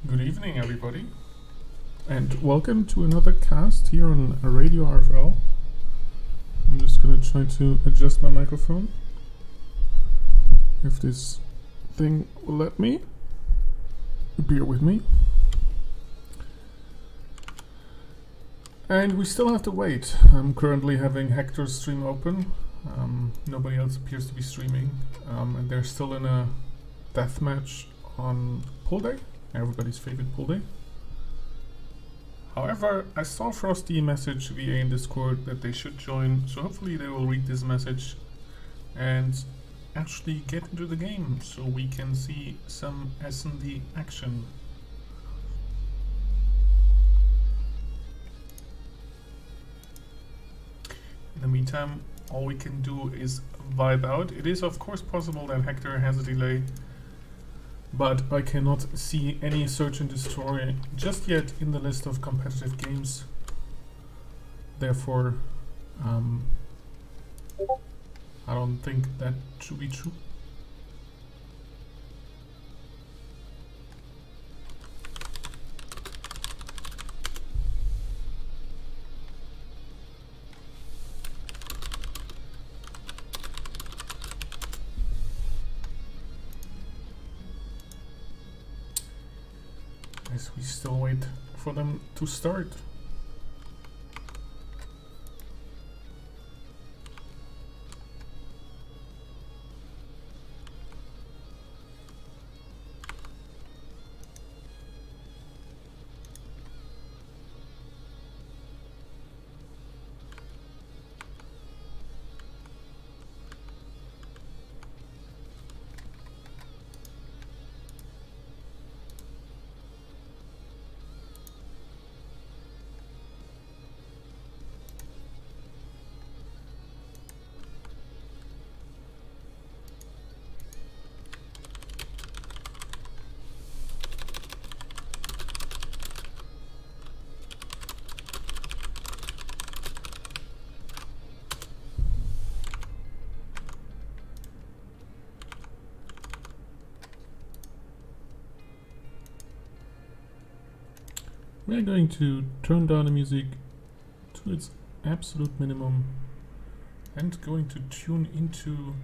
Good evening, everybody, and welcome to another cast here on Radio RFL. I'm just gonna try to adjust my microphone, if this thing will let me. Bear with me. And we still have to wait. I'm currently having Hector's stream open. Nobody else appears to be streaming, and they're still in a deathmatch on pull day. Everybody's favorite pull day. However, I saw Frosty message VA in Discord that they should join, so hopefully they will read this message and actually get into the game so we can see some S&D action. In the meantime, all we can do is vibe out. It is of course possible that Hector has a delay, but I cannot see any search and destroy just yet in the list of competitive games. Therefore, I don't think that should be true. As we still wait for them to start. We're going to turn down the music to its absolute minimum and going to tune into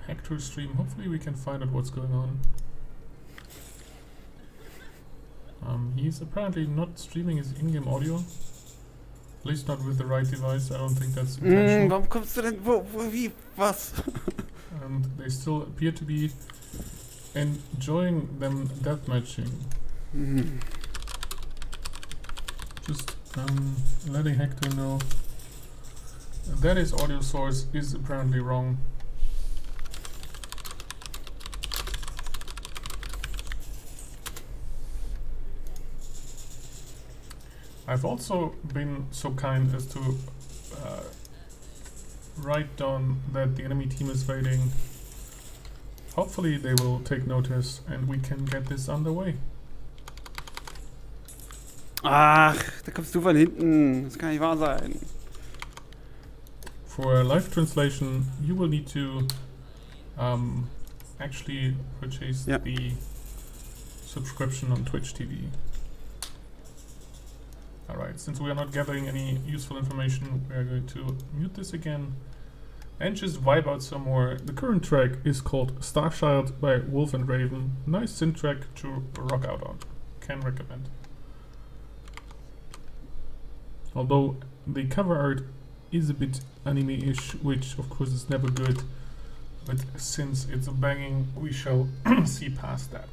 Hector's stream. Hopefully we can find out what's going on. He's apparently not streaming his in-game audio. At least not with the right device. I don't think that's intentional. Warum kommst du denn? Wie? Was? And they still appear to be enjoying them deathmatching. Just letting Hector know that his audio source is apparently wrong. I've also been so kind as to write down that the enemy team is waiting. Hopefully they will take notice and we can get this underway. Ach, da kommst du von hinten. Das kann nicht wahr sein. For a live translation, you will need to actually purchase the subscription on Twitch TV. Alright, since we are not gathering any useful information, we are going to mute this again and just vibe out some more. The current track is called Starchild by Wolf and Raven. Nice synth track to rock out on. Can recommend. Although the cover art is a bit anime-ish, which of course is never good, but since it's a banging, we shall see past that.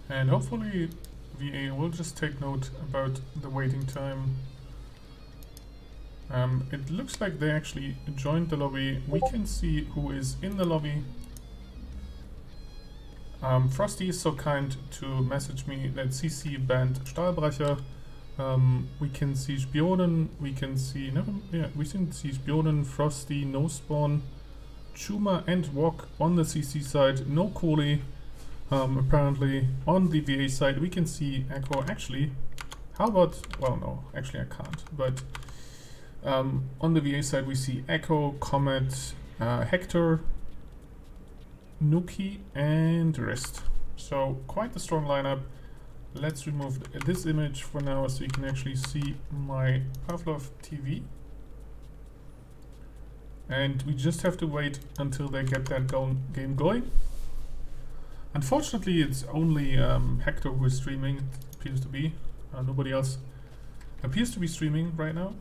And hopefully VA will just take note about the waiting time. It looks like they actually joined the lobby. We can see who is in the lobby. Frosty is so kind to message me that CC banned Stahlbrecher. We can see Spionen, we can see Spionen, Frosty, No Spawn, Chuma and Wok on the CC side, no Cooley, Apparently on the VA side we can see Echo. Actually, how about, well no, actually I can't, but on the VA side we see Echo, Comet, Hector, Nuki and Rest. So quite a strong lineup. Let's remove this image for now so you can actually see my Pavlov TV. And we just have to wait until they get that game going. Unfortunately, it's only Hector who is streaming, it appears to be. Nobody else appears to be streaming right now,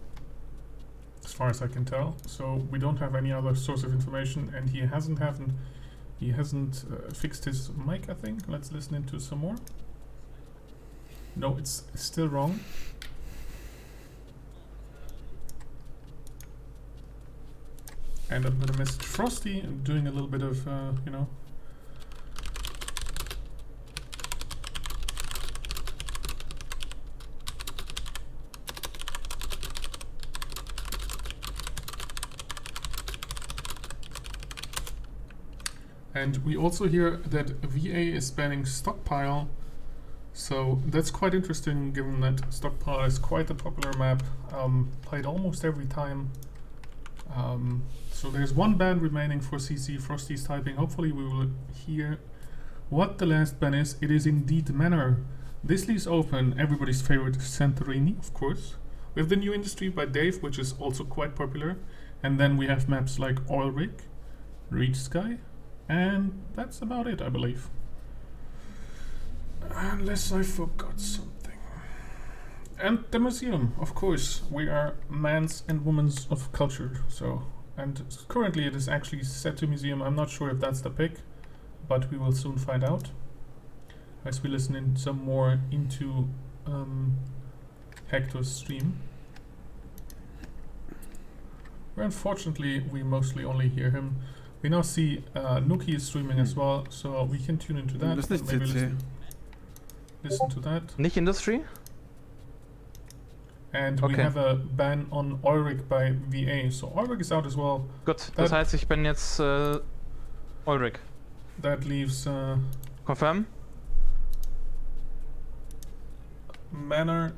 as far as I can tell. So we don't have any other source of information, and he hasn't fixed his mic, I think. Let's listen into some more. No, it's still wrong. And I'm gonna message Frosty. I'm doing a little bit of, you know. And we also hear that VA is banning Stockpile. So that's quite interesting, given that Stockpile is quite a popular map, played almost every time. So there's one ban remaining for CC. Frosty's typing. Hopefully we will hear what the last ban is. It is indeed Manor. This leaves open everybody's favorite Santorini, of course. We have the new industry by Dave, which is also quite popular. And then we have maps like Oil Rig, Reach Sky, and that's about it, I believe. Unless I forgot something. And the museum, of course. We are mans and women's of culture, so. And currently it is actually set to museum. I'm not sure if that's the pick, but we will soon find out. As we listen in some more into Hector's stream. Where unfortunately we mostly only hear him. We now see Nuki is streaming as well, so we can tune into that. Das ist nicht Maybe CC. listen to that. Nicht Industry? And we Okay. have a ban on Ulrich by VA, so Ulrich is out as well. Gut, das heißt, ich bin jetzt Ulrich. That leaves Confirm? Manor.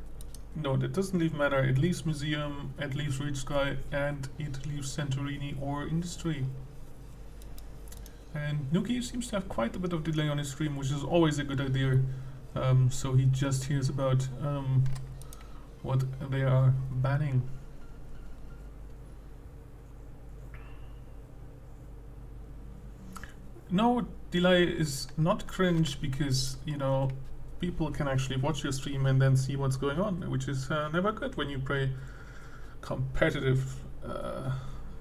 No, that doesn't leave Manor. It leaves Museum, it leaves Reach Sky, and it leaves Santorini or Industry. And Nuki seems to have quite a bit of delay on his stream, which is always a good idea. So he just hears about what they are banning. No, delay is not cringe because, you know, people can actually watch your stream and then see what's going on, which is never good when you play competitive.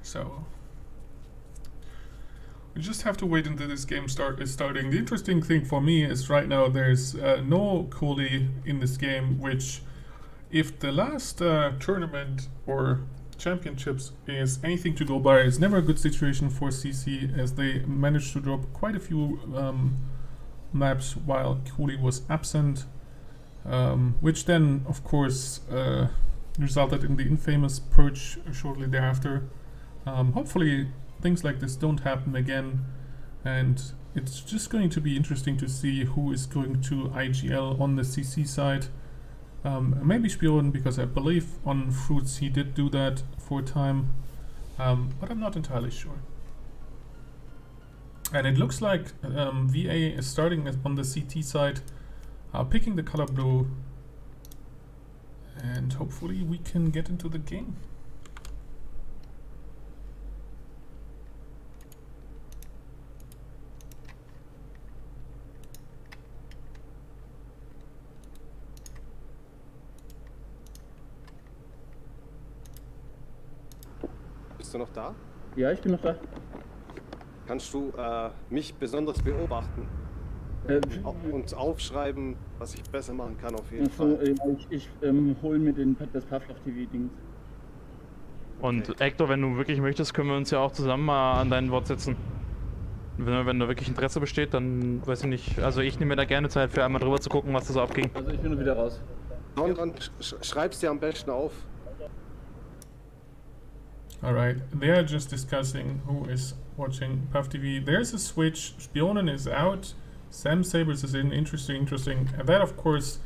So we just have to wait until this game is starting. The interesting thing for me is right now there's no Cooley in this game, which if the last tournament or championships is anything to go by, it's never a good situation for CC, as they managed to drop quite a few maps while Cooley was absent, which then of course resulted in the infamous purge shortly thereafter. Hopefully things like this don't happen again, and it's just going to be interesting to see who is going to IGL on the CC side. Maybe Spion, because I believe on Fruits he did do that for a time, but I'm not entirely sure. And it looks like VA is starting on the CT side, picking the color blue, and hopefully we can get into the game. Bist du noch da? Ja, ich bin noch da. Kannst du mich besonders beobachten und aufschreiben, was ich besser machen kann auf jeden Fall? Ich hole mir das Pavlov-TV-Ding. Und Hector, wenn du wirklich möchtest, können wir uns ja auch zusammen mal an dein Wort setzen. Wenn da wirklich Interesse besteht, dann weiß ich nicht. Also ich nehme mir da gerne Zeit für einmal drüber zu gucken, was da so abging. Also ich bin nur wieder raus. Dann schreib's dir am besten auf. Alright, they are just discussing who is watching PUF TV. There's a switch. Spionen is out. Sam Sabers is in. Interesting. And that, of course,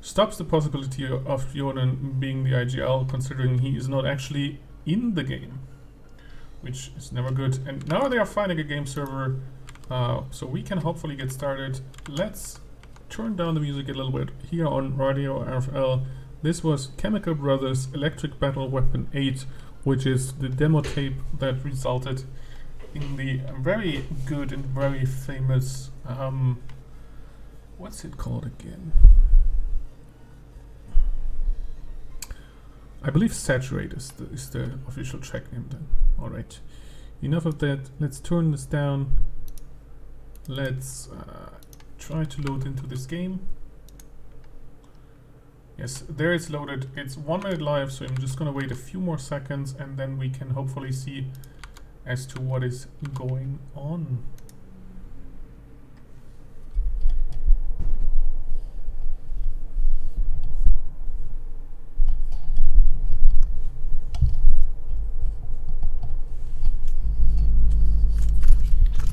stops the possibility of Jonan being the IGL, considering he is not actually in the game, which is never good. And now they are finding a game server, so we can hopefully get started. Let's turn down the music a little bit here on Radio RFL. This was Chemical Brothers Electric Battle Weapon 8, which is the demo tape that resulted in the very good and very famous, what's it called again? I believe Saturate is the official track name then. Alright, enough of that. Let's turn this down. Let's try to load into this game. Yes, there it's loaded. It's 1 minute live, so I'm just gonna wait a few more seconds and then we can hopefully see as to what is going on.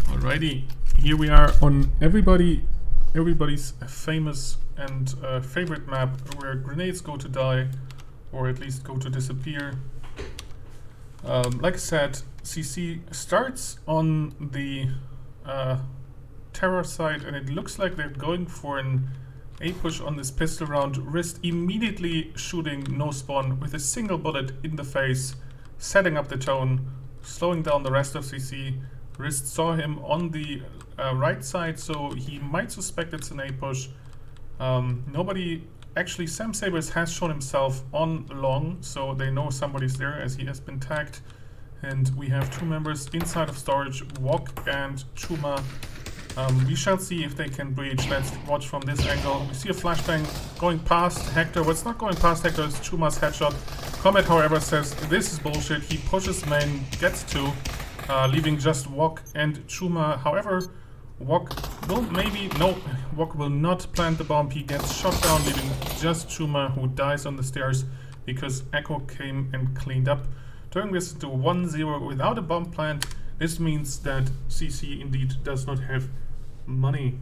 Alrighty, here we are on everybody's famous and favorite map where grenades go to die, or at least go to disappear. Like I said, CC starts on the terror side, and it looks like they're going for an A push on this pistol round. Wrist immediately shooting no spawn with a single bullet in the face, setting up the tone, slowing down the rest of CC. Wrist saw him on the right side, so he might suspect it's an A push. Nobody, actually Sam Sabers has shown himself on long, so they know somebody's there as he has been tagged. And we have two members inside of storage, Wok and Chuma. We shall see if they can breach. Let's watch from this angle. We see a flashbang going past Hector. What's not going past Hector is Chuma's headshot. Comet, however, says this is bullshit. He pushes main, gets two, leaving just Wok and Chuma. However, Wok will Wok will not plant the bomb. He gets shot down, leaving just Chuma, who dies on the stairs because Echo came and cleaned up. Turning this into 1-0 without a bomb plant. This means that CC indeed does not have money.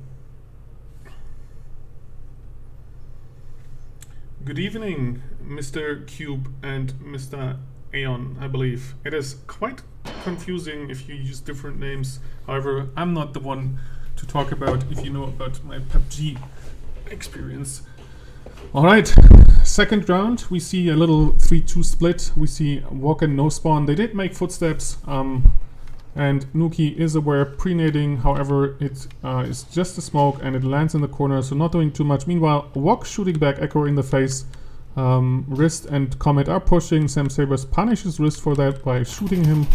Good evening, Mr. Cube and Mr. Aeon, I believe. It is quite confusing if you use different names. However, I'm not the one to talk about if you know about my PUBG experience. Alright, second round, we see a little 3-2 split. We see Walk and no spawn. They did make footsteps, and Nuki is aware, pre-nading. However, it is just a smoke and it lands in the corner, so not doing too much. Meanwhile, Walk shooting back Echo in the face. Wrist and Comet are pushing. Sam Sabers punishes Wrist for that by shooting him.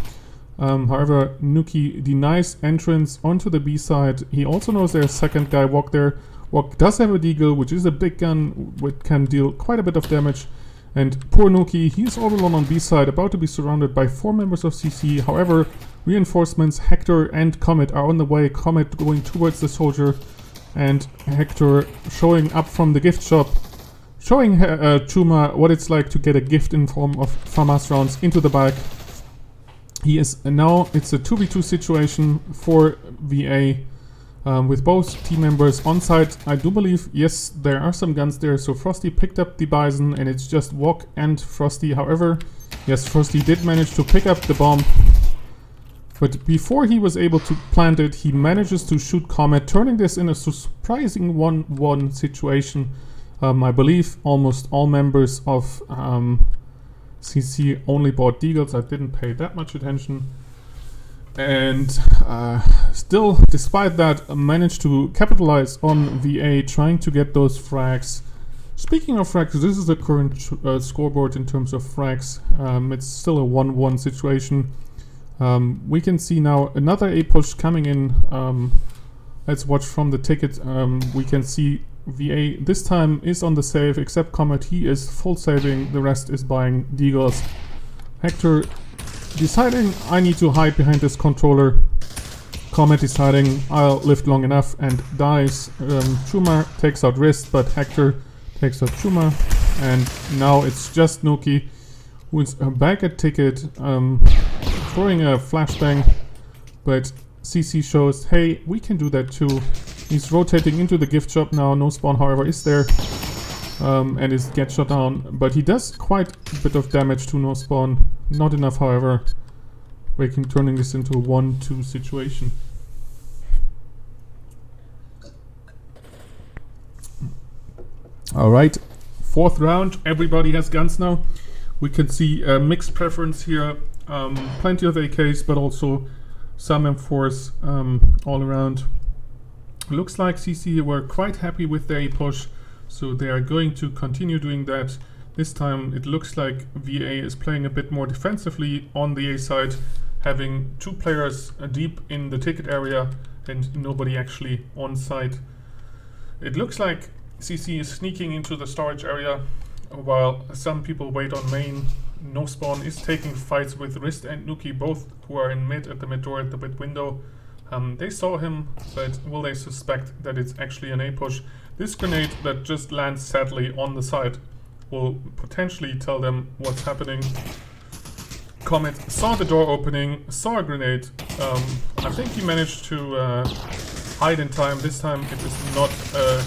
However, Nuki denies entrance onto the B side. He also knows there's a second guy, Walk there. Walk does have a deagle, which is a big gun, which can deal quite a bit of damage. And poor Nuki, he's all alone on B side, about to be surrounded by 4 members of CC. However, reinforcements, Hector and Comet are on the way. Comet going towards the soldier, and Hector showing up from the gift shop, showing Chuma what it's like to get a gift in form of FAMAS rounds into the bag. He is now, it's a 2v2 situation for VA. With both team members on site. I do believe, yes, there are some guns there. So Frosty picked up the Bison and it's just Wok and Frosty. However, yes, Frosty did manage to pick up the bomb. But before he was able to plant it, he manages to shoot Comet, turning this in a surprising 1-1 situation. I believe almost all members of CC only bought deagles. I didn't pay that much attention. And still, despite that, managed to capitalize on VA, trying to get those frags. Speaking of frags, this is the current scoreboard in terms of frags. It's still a 1-1 situation. We can see now another A push coming in. Let's watch from the ticket. We can see VA this time is on the save, except Comet, he is full saving, the rest is buying deagles. Hector deciding I need to hide behind this controller. Comet deciding I'll live long enough and dies. Chuma takes out Wrist, but Hector takes out Chuma. And now it's just Nuki who is back at ticket, throwing a flashbang. But CC shows, hey, we can do that too. He's rotating into the gift shop now. No spawn, however, is there. And is gets shot down. But he does quite a bit of damage to no spawn. Not enough, however, turning this into a 1-2 situation. Alright, 4th round. Everybody has guns now. We can see a mixed preference here. Plenty of AKs, but also some M4s all around. Looks like CC were quite happy with their A push, so they are going to continue doing that. This time it looks like VA is playing a bit more defensively on the A side, having 2 players deep in the ticket area and nobody actually on site. It looks like CC is sneaking into the storage area while some people wait on main. No spawn is taking fights with Rist and Nuki, both who are in mid at the mid door at the mid window. They saw him, but will they suspect that it's actually an A push? This grenade that just lands sadly on the side will potentially tell them what's happening. Comet saw the door opening, saw a grenade. I think he managed to hide in time. This time it is not a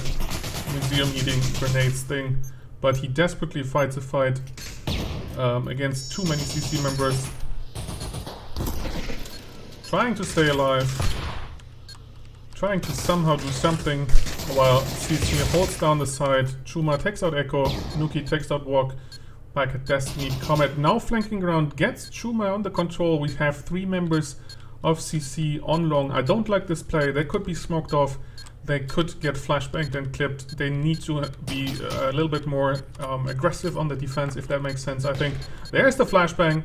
museum eating grenades thing, but he desperately fights a fight against too many CC members, trying to stay alive, trying to somehow do something while CC holds down the side. Chuma takes out Echo, Nuki takes out Walk, back at Destiny. Comet now flanking around, gets Chuma under control. We have 3 members of CC on long. I don't like this play. They could be smoked off. They could get flashbanged and clipped. They need to be a little bit more aggressive on the defense, if that makes sense. I think there's the flashbang.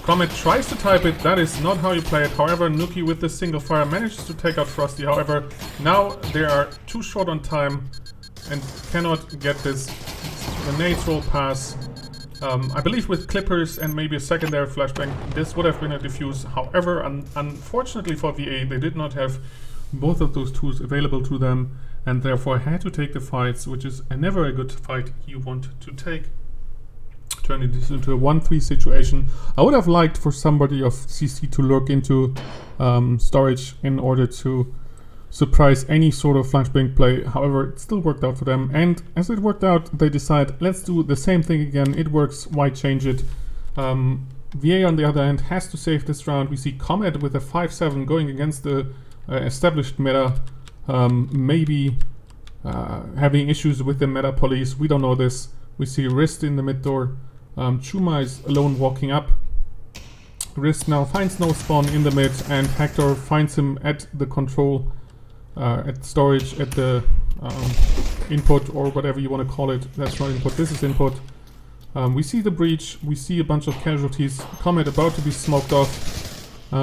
Comet tries to type it. That is not how you play it. However, Nuki with the single fire manages to take out Frosty. However, now they are too short on time and cannot get this grenade roll pass. I believe with clippers and maybe a secondary flashbang, this would have been a defuse. However, unfortunately for VA, they did not have both of those tools available to them and therefore had to take the fights, which is never a good fight you want to take. Turning this into a 1-3 situation. I would have liked for somebody of CC to lurk into storage in order to surprise any sort of flashbang play. However, it still worked out for them, and as it worked out, they decide, let's do the same thing again. It works, why change it? VA on the other hand has to save this round. We see Comet with a 5-7 going against the established meta, maybe having issues with the meta police. We don't know this. We see Rist in the mid door. Chuma is alone walking up. Rist now finds no spawn in the mid, and Hector finds him at the control, at storage, at the input, or whatever you want to call it. That's not input, this is input. We see the breach, we see a bunch of casualties. Comet about to be smoked off.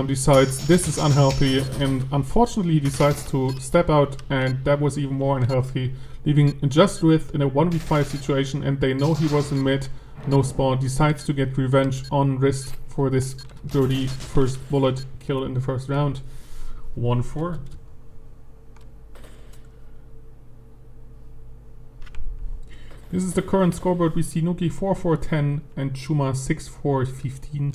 Decides this is unhealthy, and unfortunately he decides to step out, and that was even more unhealthy, leaving just Rith in a 1v5 situation, and they know he was in mid. No spawn, decides to get revenge on Rist for this dirty first bullet kill in the first round. 1-4. This is the current scoreboard. We see Nuki 4-4-10 and Chuma 6-4-15.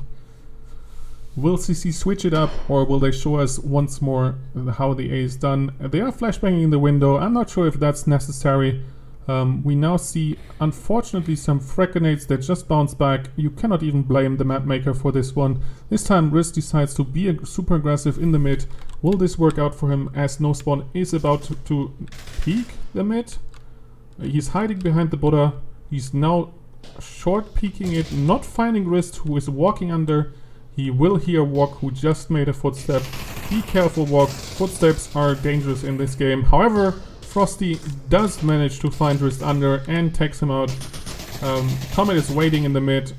Will CC switch it up, or will they show us once more how the A is done? They are flashbanging in the window. I'm not sure if that's necessary. We now see, unfortunately, some frag grenades that just bounce back. You cannot even blame the map maker for this one. This time Riz decides to be super aggressive in the mid. Will this work out for him, as No Spawn is about to peek the mid? He's hiding behind the Buddha. He's now short peeking it, not finding Rist, who is walking under. He will hear Walk, who just made a footstep. Be careful, Walk. Footsteps are dangerous in this game. However, Frosty does manage to find Rist under and takes him out. Comet is waiting in the mid.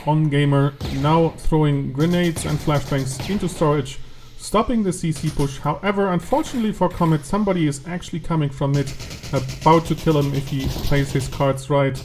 On Gamer now throwing grenades and flashbangs into storage, stopping the CC push. However, unfortunately for Comet, somebody is actually coming from mid, about to kill him if he plays his cards right.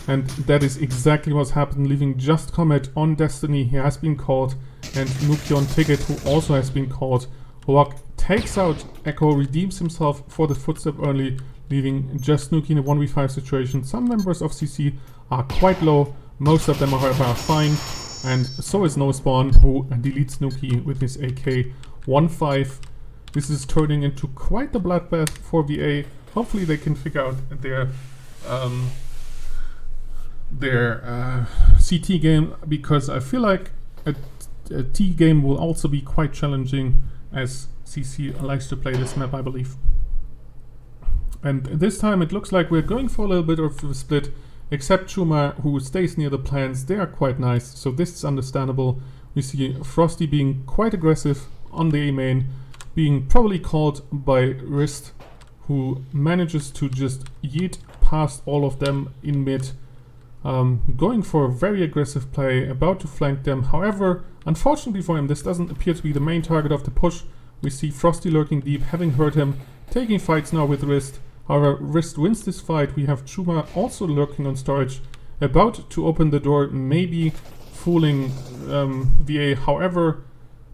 And that is exactly what's happened, leaving just Comet on Destiny. He has been called, and Nuki on Ticket, who also has been called. Hawk takes out Echo, redeems himself for the footstep early, leaving just Nuki in a 1v5 situation. Some members of CC are quite low, most of them however are fine, and so is No Spawn, who deletes Nuki with his AK. 1-5. This is turning into quite the bloodbath for VA. Hopefully they can figure out their CT game, because I feel like a T game will also be quite challenging, as CC likes to play this map, I believe. And this time it looks like we're going for a little bit of a split, except Chuma, who stays near the plants. They are quite nice, so this is understandable. We see Frosty being quite aggressive on the A main, being probably called by Wrist, who manages to just yeet past all of them in mid, going for a very aggressive play, about to flank them. However, unfortunately for him, this doesn't appear to be the main target of the push. We see Frosty lurking deep, having heard him, taking fights now with Wrist. However, Wrist wins this fight. We have Chuma also lurking on storage, about to open the door, maybe fooling VA. However,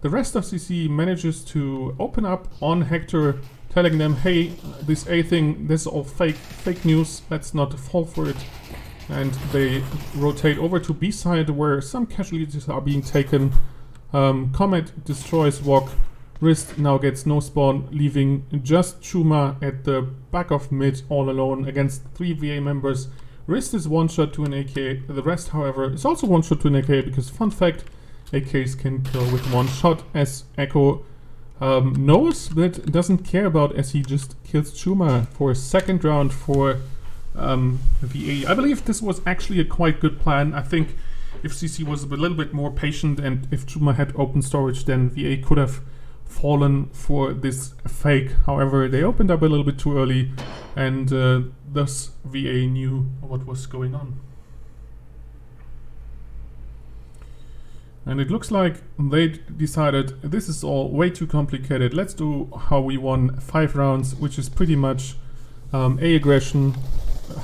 the rest of CC manages to open up on Hector, telling them, hey, this A thing, this is all fake news, let's not fall for it. And they rotate over to B side, where some casualties are being taken. Comet destroys Wok. Wrist now gets no spawn, leaving just Chuma at the back of mid all alone against 3 VA members. Wrist is one shot to an AK. The rest, however, is also one shot to an AK, because fun fact, AKs can kill with one shot, as Echo knows but doesn't care about, as he just kills Chuma for a second round for VA. I believe this was actually a quite good plan. I think if CC was a little bit more patient and if Chuma had open storage, then VA could have fallen for this fake. However, they opened up a little bit too early, and thus VA knew what was going on. And it looks like they decided this is all way too complicated. Let's do how we won 5 rounds, which is pretty much A aggression.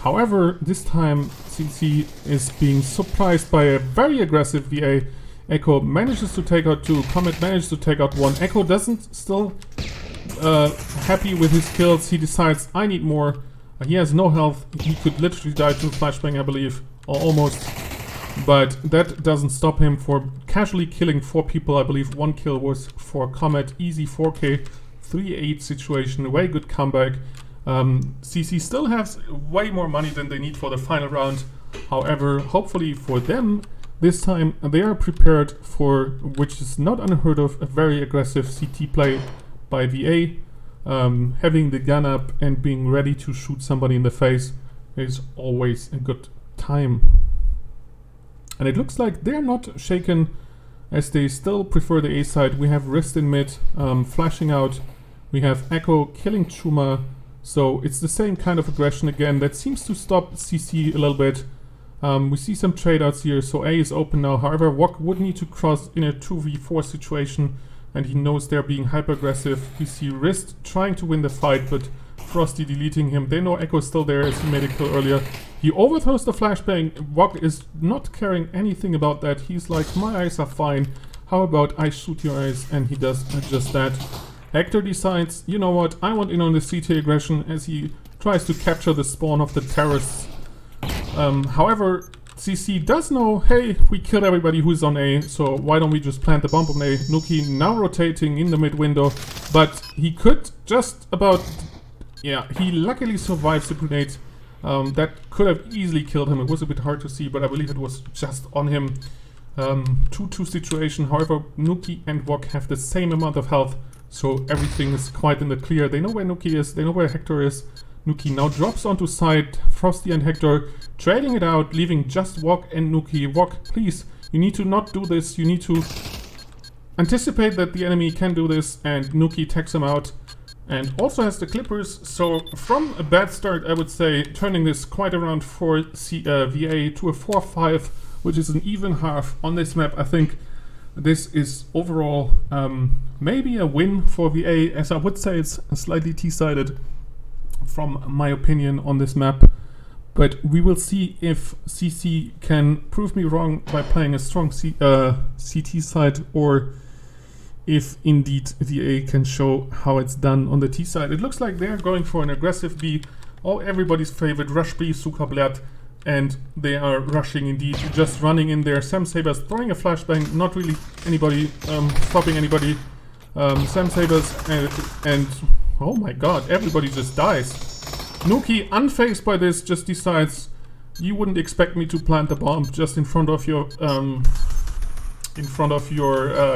However, this time CC is being surprised by a very aggressive VA. Echo manages to take out 2, Comet manages to take out 1. Echo doesn't still happy with his kills. He decides, I need more. He has no health. He could literally die to flashbang, I believe, or almost. But that doesn't stop him for casually killing 4 people. I believe 1 kill was for Comet. Easy 4k, 3-8 situation, way good comeback. CC still has way more money than they need for the final round. However, hopefully for them, this time they are prepared for, which is not unheard of, a very aggressive CT play by VA. Having the gun up and being ready to shoot somebody in the face is always a good time. And it looks like they're not shaken, as they still prefer the A side. We have Wrist in mid, flashing out. We have Echo killing Chuma. So it's the same kind of aggression again that seems to stop CC a little bit. We see some trade outs here, so A is open now. However, Wok would need to cross in a 2v4 situation, and he knows they're being hyper aggressive. We see Wrist trying to win the fight, but Frosty deleting him. They know Echo is still there, as he made a kill earlier. He overthrows the flashbang. Wok is not caring anything about that. He's like, my eyes are fine. How about I shoot your eyes? And he does just that. Hector decides, you know what, I want in on the CT aggression, as he tries to capture the spawn of the terrorists. However, CC does know, hey, we killed everybody who's on A, so why don't we just plant the bomb on A. Nuki now rotating in the mid window, but he could just about, yeah, he luckily survives the grenade. That could have easily killed him. It was a bit hard to see, but I believe it was just on him. 2-2 situation. However, Nuki and Wok have the same amount of health, so everything is quite in the clear. They know where Nuki is, they know where Hector is. Nuki now drops onto side. Frosty and Hector trading it out, leaving just Wok and Nuki. Wok, please, you need to not do this. You need to anticipate that the enemy can do this, and Nuki takes him out. And also has the Clippers, so from a bad start, I would say, turning this quite around for VA to a 4-5, which is an even half on this map. I think this is overall maybe a win for VA, as I would say it's slightly T-sided from my opinion on this map. But we will see if CC can prove me wrong by playing a strong CT side, or if indeed VA can show how it's done on the T side. It looks like they're going for an aggressive B, everybody's favorite rush B, Sukablat, and they are rushing indeed, just running in there. Sam Sabers throwing a flashbang, not really anybody stopping anybody. Sam Sabers and oh my god, everybody just dies. Nuki, unfazed by this, just decides, you wouldn't expect me to plant the bomb just in front of your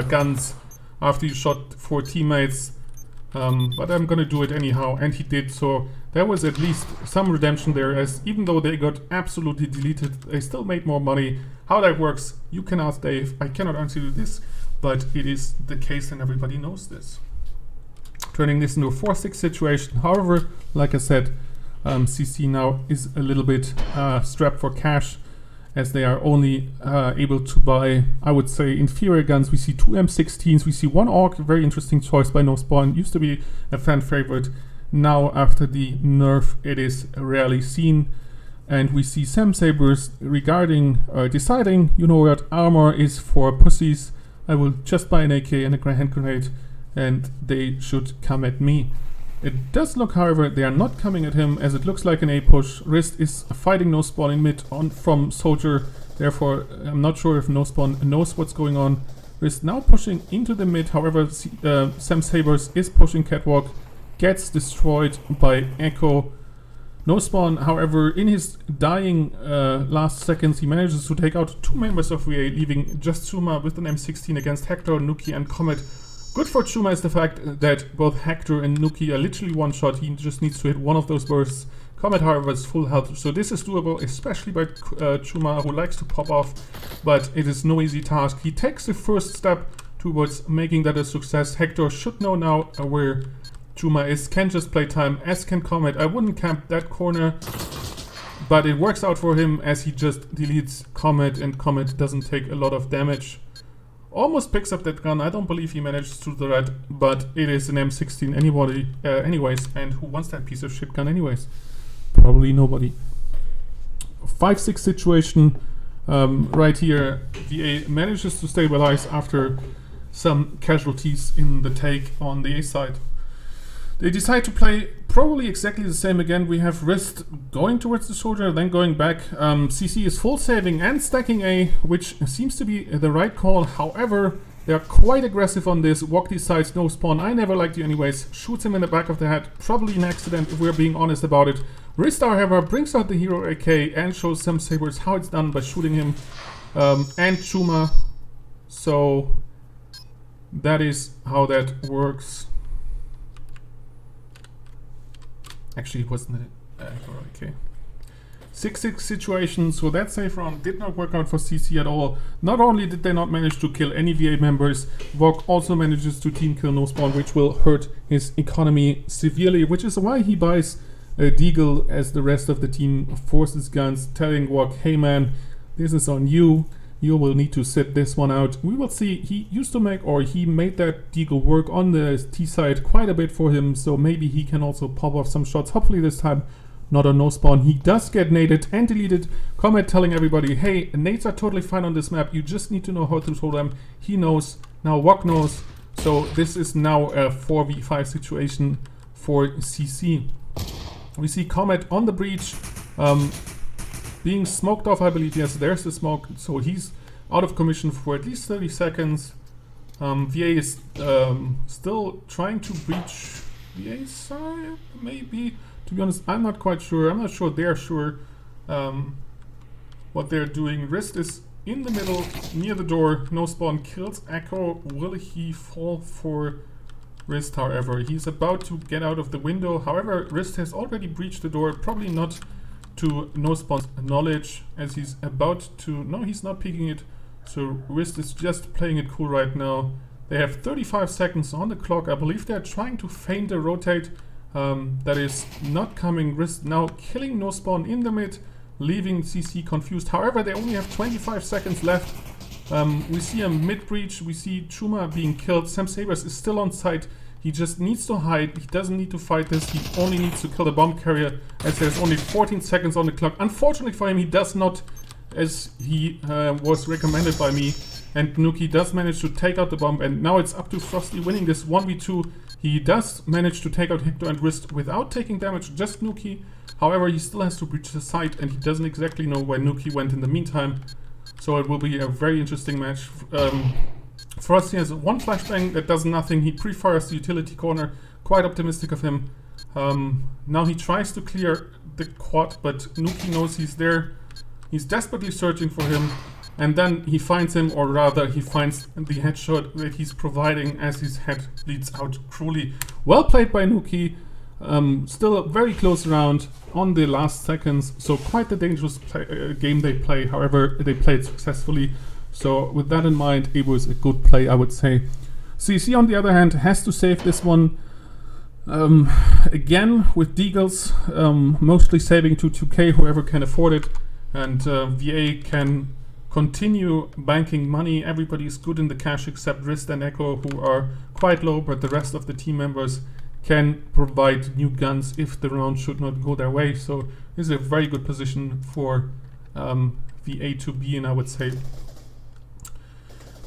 guns after you shot 4 teammates. But I'm gonna do it anyhow, and he did, so there was at least some redemption there, as even though they got absolutely deleted, they still made more money. How that works, you can ask Dave. I cannot answer you this, but it is the case and everybody knows this. Turning this into a 4-6 situation. However, like I said, CC now is a little bit strapped for cash, as they are only able to buy, I would say, inferior guns. We see 2 M16s, we see 1 AUG, very interesting choice by No Spawn, used to be a fan favorite. Now after the nerf it is rarely seen. And we see Sam Sabers regarding, deciding, you know what, armor is for pussies. I will just buy an AK and a hand grenade, and they should come at me. It does look, however, they are not coming at him, as it looks like an A push. Wrist is fighting No Spawn in mid from Soldier, therefore I'm not sure if No Spawn knows what's going on. Wrist now pushing into the mid, however Sam Sabers is pushing Catwalk, gets destroyed by Echo. No Spawn, however, in his dying last seconds, he manages to take out 2 members of VA, leaving just Chuma with an M16 against Hector, Nuki and Comet. Good for Chuma is the fact that both Hector and Nuki are literally one shot. He just needs to hit one of those bursts. Comet, however, is full health, so this is doable, especially by Chuma, who likes to pop off, but it is no easy task. He takes the first step towards making that a success. Hector should know now where Chuma is, can just play time, as can Comet. I wouldn't camp that corner, but it works out for him as he just deletes Comet, and Comet doesn't take a lot of damage. Almost picks up that gun. I don't believe he managed to do that, but it is an M16 anyways, and who wants that piece of shit gun anyways? Probably nobody. 5-6 situation right here. VA manages to stabilize after some casualties in the take on the A side. They decide to play probably exactly the same again. We have Wrist going towards the Soldier, then going back. CC is full saving and stacking A, which seems to be the right call. However, they are quite aggressive on this. Wok decides No Spawn, I never liked you anyways. Shoots him in the back of the head. Probably an accident if we're being honest about it. Wrist, however, brings out the hero AK and shows Sam Sabers how it's done by shooting him and Chuma. So that is how that works. Actually, it wasn't okay. 6-6 situation, so that safe round did not work out for CC at all. Not only did they not manage to kill any VA members, Vok also manages to team kill No Spawn, which will hurt his economy severely, which is why he buys a Deagle as the rest of the team forces guns, telling Vok, hey man, this is on you. You will need to sit this one out. We will see. He used to make, or he made that Deagle work on the T side quite a bit for him, so maybe he can also pop off some shots. Hopefully this time not on No Spawn. He does get naded and deleted. Comet telling everybody, hey, nades are totally fine on this map. You just need to know how to throw them. He knows. Now Wok knows. So this is now a 4v5 situation for CC. We see Comet on the breach. Being smoked off, I believe. Yes, there's the smoke. So he's out of commission for at least 30 seconds. VA is still trying to breach VA side, maybe. To be honest, I'm not quite sure. I'm not sure they're sure what they're doing. Wrist is in the middle, near the door. No Spawn kills Echo. Will he fall for Wrist, however? He's about to get out of the window. However, Wrist has already breached the door. Probably not to No Spawn's knowledge, as he's about to... No, he's not peeking it. So Wrist is just playing it cool right now. They have 35 seconds on the clock. I believe they're trying to feint a rotate. That is not coming. Wrist now killing No Spawn in the mid, leaving CC confused. However, they only have 25 seconds left. We see a mid breach. We see Chuma being killed. Sam Sabers is still on site. He just needs to hide. He doesn't need to fight this. He only needs to kill the bomb carrier, as there's only 14 seconds on the clock. Unfortunately for him, he does not, as he was recommended by me. And Nuki does manage to take out the bomb, and now it's up to Frosty winning this 1v2. He does manage to take out Hector and Wrist without taking damage, just Nuki. However, he still has to breach the site, and he doesn't exactly know where Nuki went in the meantime. So it will be a very interesting match Frosty has one flashbang that does nothing. He pre-fires the utility corner. Quite optimistic of him. Now he tries to clear the quad, but Nuki knows he's there. He's desperately searching for him. And then he finds him, or rather he finds the headshot that he's providing as his head bleeds out cruelly. Well played by Nuki. Still a very close round on the last seconds. So quite the dangerous game they play. However, they played successfully. So with that in mind, it was a good play, I would say. CC on the other hand has to save this one. Again with Deagles, mostly saving to 2k, whoever can afford it. And VA can continue banking money. Everybody's good in the cash except Rist and Echo, who are quite low, but the rest of the team members can provide new guns if the round should not go their way. So this is a very good position for VA to be in, I would say.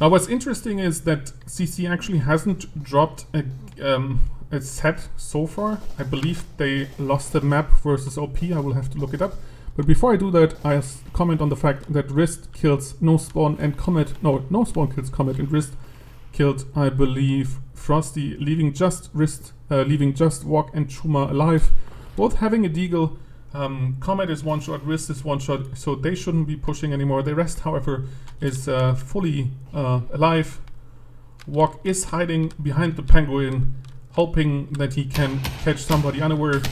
Now what's interesting is that CC actually hasn't dropped a set so far. I believe they lost the map versus OP. I will have to look it up. But before I do that, I'll comment on the fact that Rist kills No Spawn and Comet. No, No Spawn kills Comet and Rist killed, I believe, Frosty, leaving just Walk and Chuma alive. Both having a deagle. Comet is one shot, Rist is one shot, so they shouldn't be pushing anymore. The rest, however, is fully alive. Walk is hiding behind the penguin, hoping that he can catch somebody unaware.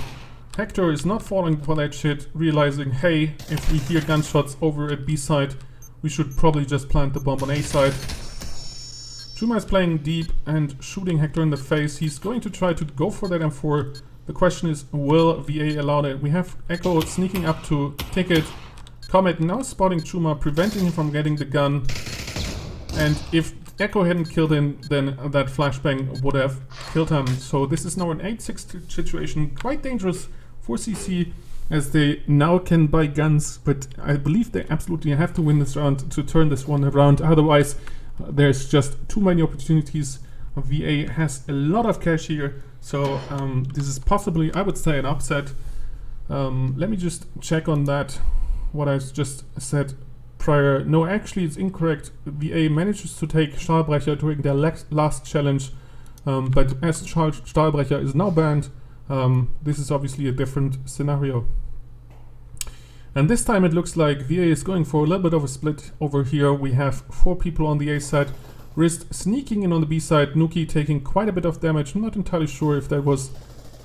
Hector is not falling for that shit, realizing, hey, if we hear gunshots over at B side, we should probably just plant the bomb on A side. Chuma is playing deep and shooting Hector in the face. He's going to try to go for that M4. The question is, will VA allow that? We have Echo sneaking up to take it. Comet now spotting Chuma, preventing him from getting the gun. And if Echo hadn't killed him, then that flashbang would have killed him. So this is now an 8-6 situation, quite dangerous for CC, as they now can buy guns, but I believe they absolutely have to win this round to turn this one around. Otherwise, there's just too many opportunities. VA has a lot of cash here, so this is possibly, I would say, an upset. Let me just check on that, what I just said prior. No, actually it's incorrect. VA manages to take Stahlbrecher during their last challenge, but as Stahlbrecher is now banned, this is obviously a different scenario. And this time it looks like VA is going for a little bit of a split over here. We have 4 people on the A side, Rist sneaking in on the B side, Nuki taking quite a bit of damage. I'm not entirely sure if that was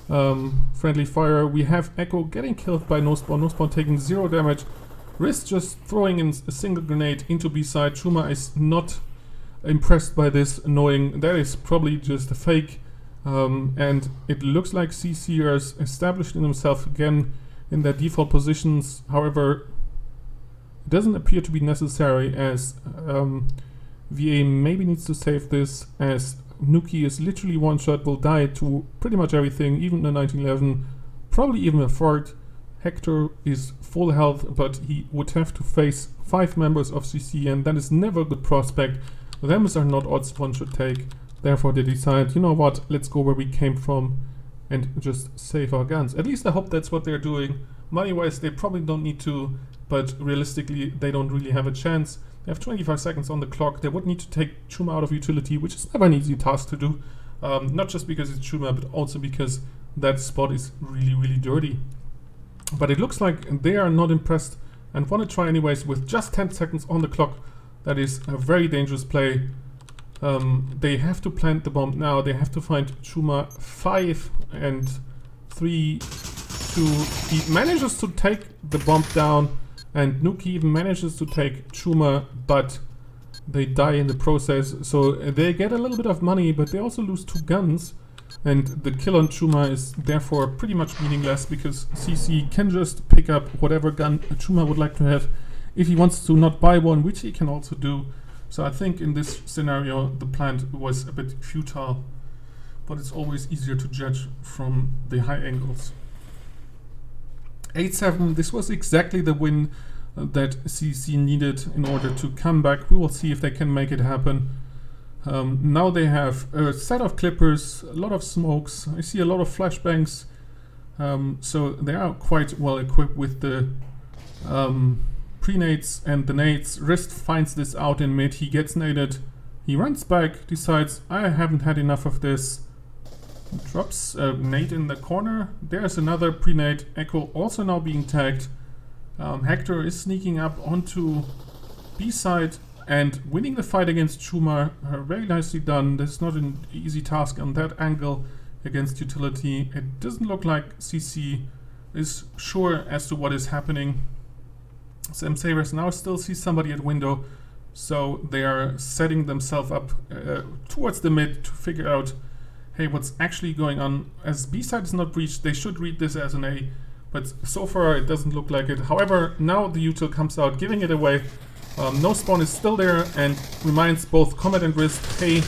friendly fire. We have Echo getting killed by No Spawn taking 0 damage. Rist just throwing in a single grenade into B side. Chuma is not impressed by this, knowing that is probably just a fake. And it looks like CC is established in himself again in their default positions. However, it doesn't appear to be necessary, as VA maybe needs to save this, as Nuki is literally one shot, will die to pretty much everything, even the 1911, probably even a fart. Hector is full health, but he would have to face 5 members of CC, and that is never a good prospect. Them are not odds one should take. Therefore they decide, you know what, let's go where we came from and just save our guns. At least I hope that's what they're doing. Money-wise, they probably don't need to, but realistically, they don't really have a chance. They have 25 seconds on the clock. They would need to take Chuma out of utility, which is never an easy task to do. Not just because it's Chuma, but also because that spot is really, really dirty. But it looks like they are not impressed and want to try anyways with just 10 seconds on the clock. That is a very dangerous play. They have to plant the bomb now. They have to find Chuma. 5 and 3, 2. He manages to take the bomb down, and Nuki even manages to take Chuma, but they die in the process. So they get a little bit of money, but they also lose 2 guns. And the kill on Chuma is therefore pretty much meaningless, because CC can just pick up whatever gun Chuma would like to have if he wants to not buy one, which he can also do. So I think in this scenario the plant was a bit futile, but it's always easier to judge from the high angles. 8-7, this was exactly the win that CC needed in order to come back. We will see if they can make it happen. Now they have a set of clippers, a lot of smokes. I see a lot of flashbangs, so they are quite well equipped with the pre-nades and the nades. Rist finds this out in mid. He gets naded. He runs back, decides, I haven't had enough of this. Drops a nade in the corner. There's another pre-nade. Echo also now being tagged. Hector is sneaking up onto B side and winning the fight against Chuma. Very nicely done. This is not an easy task on that angle against utility. It doesn't look like CC is sure as to what is happening. Sam Sabers now still sees somebody at window, so they are setting themselves up towards the mid to figure out, hey, what's actually going on. As B side is not breached, they should read this as an A, but so far it doesn't look like it. However, now the util comes out, giving it away. No spawn is still there and reminds both Comet and Wrist, hey,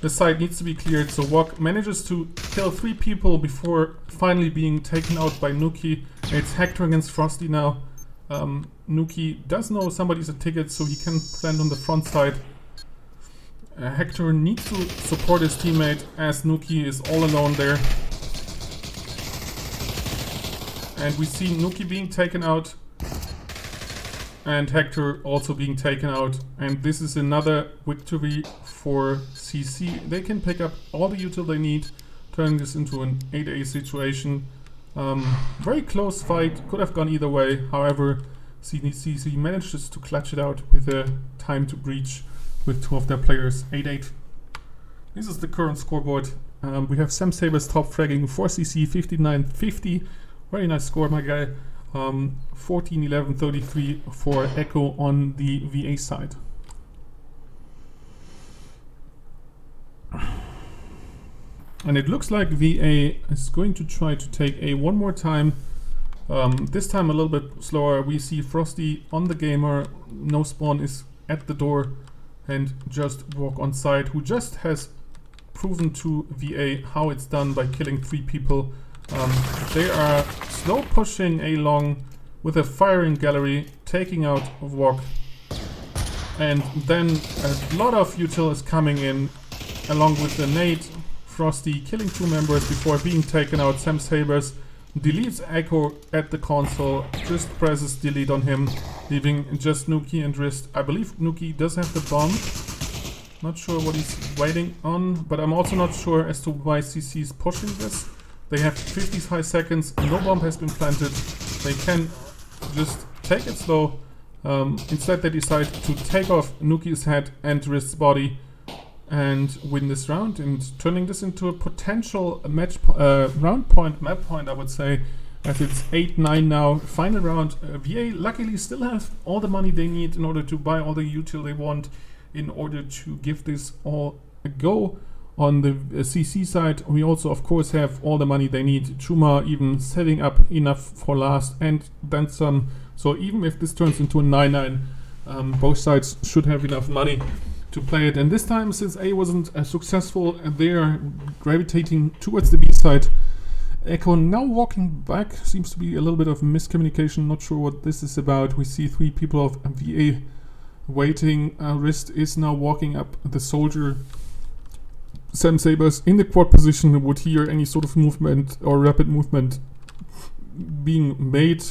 the site needs to be cleared. So Wok manages to kill 3 people before finally being taken out by Nuki. It's Hector against Frosty now. Nuki does know somebody's a ticket, so he can plant on the front side. Hector needs to support his teammate as Nuki is all alone there. And we see Nuki being taken out and Hector also being taken out. And this is another victory for CC. They can pick up all the util they need, turning this into an 8A situation. Very close fight, could have gone either way. However, CC manages to clutch it out with a time to breach with 2 of their players, 8-8. This is the current scoreboard. We have Sam Sabers top fragging for CC, 59-50. Very nice score, my guy. 14-11-33 for Echo on the VA side. And it looks like VA is going to try to take A one more time. This time a little bit slower. We see Frosty on the gamer. No spawn is at the door. And just Walk on side, who just has proven to VA how it's done by killing 3 people. They are slow pushing A long with a firing gallery, taking out Walk. And then a lot of util is coming in along with the nade. Frosty killing 2 members before being taken out. Sam Sabers deletes Echo at the console, just presses delete on him, leaving just Nuki and Wrist. I believe Nuki does have the bomb. Not sure what he's waiting on, but I'm also not sure as to why CC is pushing this. They have 55 seconds, no bomb has been planted. They can just take it slow. Instead they decide to take off Nuki's head and Wrist's body and win this round, and turning this into a potential match round point, map point, I would say, as it's 8-9 now. Final round. VA luckily still have all the money they need in order to buy all the util they want in order to give this all a go. On the CC side, we also of course have all the money they need. Chuma even setting up enough for last and then some. So even if this turns into a 9-9, both sides should have enough money to play it. And this time, since A wasn't successful, they are gravitating towards the B side. Echo now walking back. Seems to be a little bit of miscommunication. Not sure what this is about. We see 3 people of VA waiting. Wrist is now walking up the soldier. Sam Sabers in the quad position would hear any sort of movement or rapid movement being made.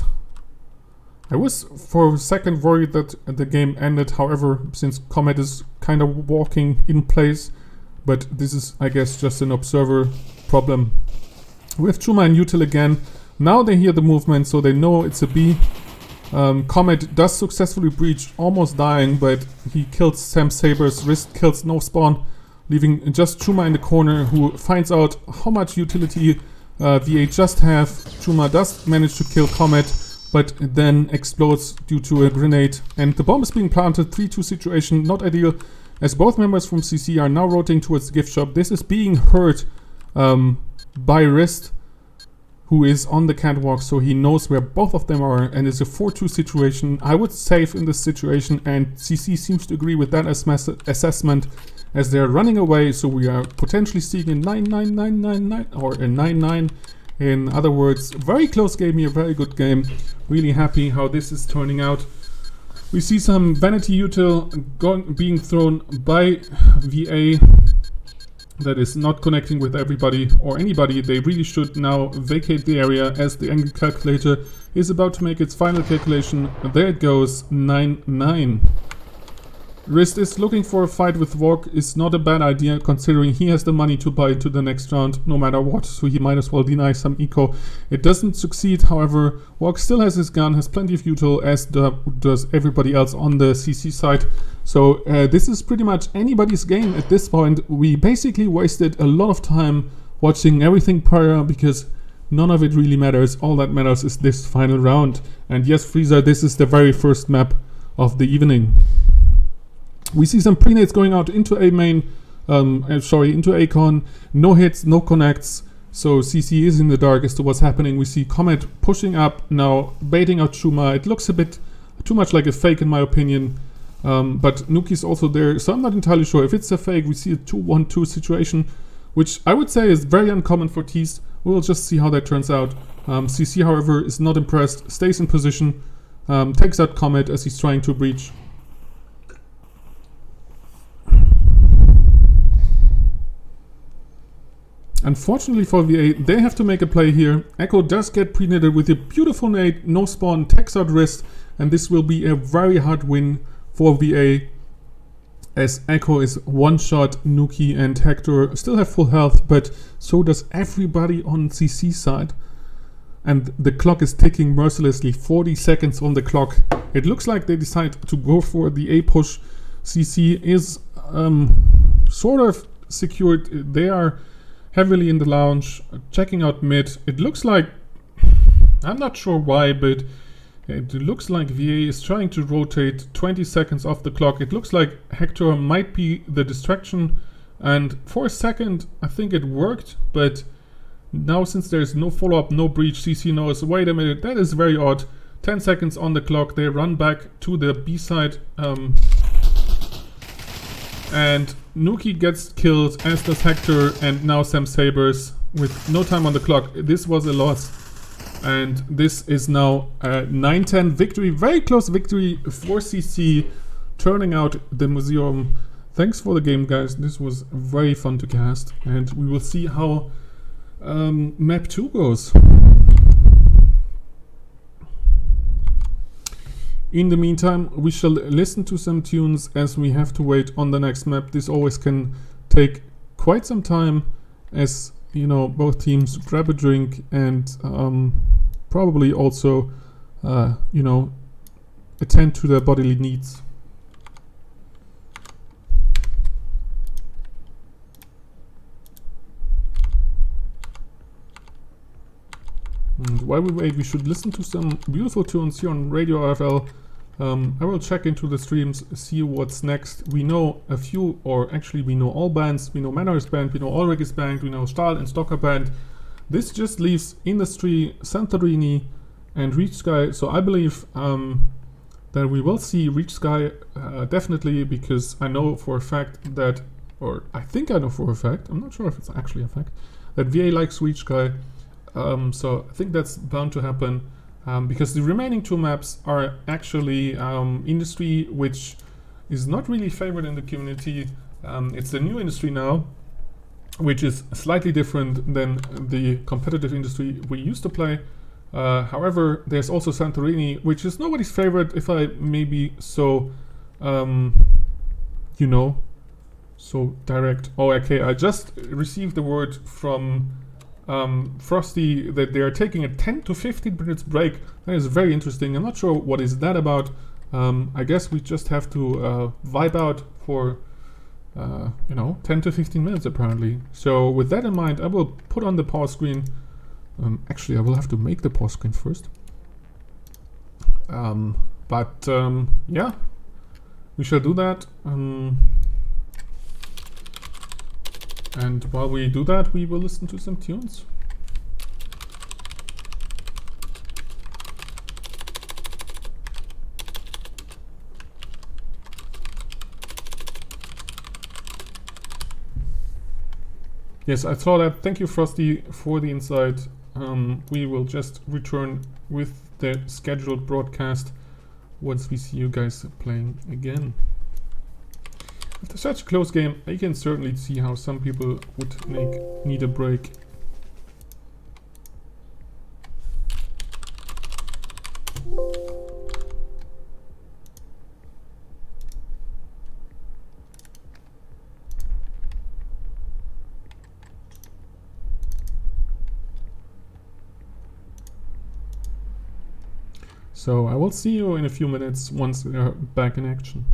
I was for a second worried that the game ended, however, since Comet is kind of walking in place, but this is, I guess, just an observer problem. With Chuma and util again, now they hear the movement, so they know it's a B. Comet does successfully breach, almost dying, but he kills Sam Sabers. Wrist kills no spawn, leaving just Chuma in the corner, who finds out how much utility VA just have. Chuma does manage to kill Comet, but then explodes due to a grenade. And the bomb is being planted. 3-2 situation, not ideal, as both members from CC are now rotating towards the gift shop. This is being heard by Wrist, who is on the catwalk, so he knows where both of them are, and it's a 4-2 situation. I would save in this situation, and CC seems to agree with that assessment, as they're running away, so we are potentially seeing a 9-9-9-9-9 or a 9-9. In other words, very close game here, very good game. Really happy how this is turning out. We see some vanity util being thrown by VA that is not connecting with everybody or anybody. They really should now vacate the area, as the angle calculator is about to make its final calculation. There it goes, 9-9. Rist is looking for a fight with Walk. Is not a bad idea considering he has the money to buy to the next round no matter what, so he might as well deny some eco. It doesn't succeed, however, Walk still has his gun, has plenty of util, as does everybody else on the CC side. So this is pretty much anybody's game at this point. We basically wasted a lot of time watching everything prior because none of it really matters. All that matters is this final round. And yes, Freezer, this is the very first map of the evening. We see some pre-nades going out into A main, into A con. No hits, no connects. So CC is in the dark as to what's happening. We see Comet pushing up now, baiting out Shuma. It looks a bit too much like a fake in my opinion. But Nuki's also there, so I'm not entirely sure. If it's a fake, we see a 2-1-2 situation, which I would say is very uncommon for Tees. We'll just see how that turns out. CC, however, is not impressed, stays in position, takes out Comet as he's trying to breach. Unfortunately for VA, they have to make a play here. Echo does get pre-netted with a beautiful nade, no spawn, takes out Wrist, and this will be a very hard win for VA, as Echo is one shot. Nuki and Hector still have full health, but so does everybody on CC side. And the clock is ticking mercilessly, 40 seconds on the clock. It looks like they decide to go for the A push. CC is sort of secured. They are heavily in the lounge, checking out mid. It looks like, I'm not sure why, but it looks like VA is trying to rotate 20 seconds off the clock. It looks like Hector might be the distraction, and for a second I think it worked, but now since there's no follow-up, no breach, CC knows, wait a minute, that is very odd. 10 seconds on the clock, they run back to the B side, and Nuki gets killed, as does Hector, and now Sam Sabers with no time on the clock. This was a loss. And this is now a 9-10 victory, very close victory for CC, turning out the museum. Thanks for the game, guys. This was very fun to cast, and we will see how map 2 goes. In the meantime, we shall listen to some tunes as we have to wait on the next map. This always can take quite some time, as you know, both teams grab a drink and probably also, you know, attend to their bodily needs. And while we wait, we should listen to some beautiful tunes here on Radio RFL. I will check into the streams, see what's next. We know a few, or actually we know all bands. We know Manor's band, we know Ulrich's band, we know Stahl and Stocker band. This just leaves Industry, Santorini and Reach Sky. So I believe that we will see Reach Sky definitely, because I know for a fact that, or I think I know for a fact, I'm not sure if it's actually a fact, that VA likes Reach Sky. So I think that's bound to happen. Because the remaining two maps are actually Industry, which is not really favored in the community. It's the new Industry now, which is slightly different than the competitive Industry we used to play. However, there's also Santorini, which is nobody's favorite, if I may be so, you know, so direct. Oh, okay, I just received the word from Frosty that they are taking a 10 to 15 minutes break. That is very interesting. I'm not sure what is that about. I guess we just have to vibe out for you know, 10 to 15 minutes apparently. So with that in mind, I will put on the pause screen. Actually, I will have to make the pause screen first. Yeah, we shall do that. And while we do that, we will listen to some tunes. Yes, I saw that. Thank you, Frosty, for the insight. We will just return with the scheduled broadcast once we see you guys playing again. After such a close game, I can certainly see how some people would need a break. So I will see you in a few minutes once they're back in action.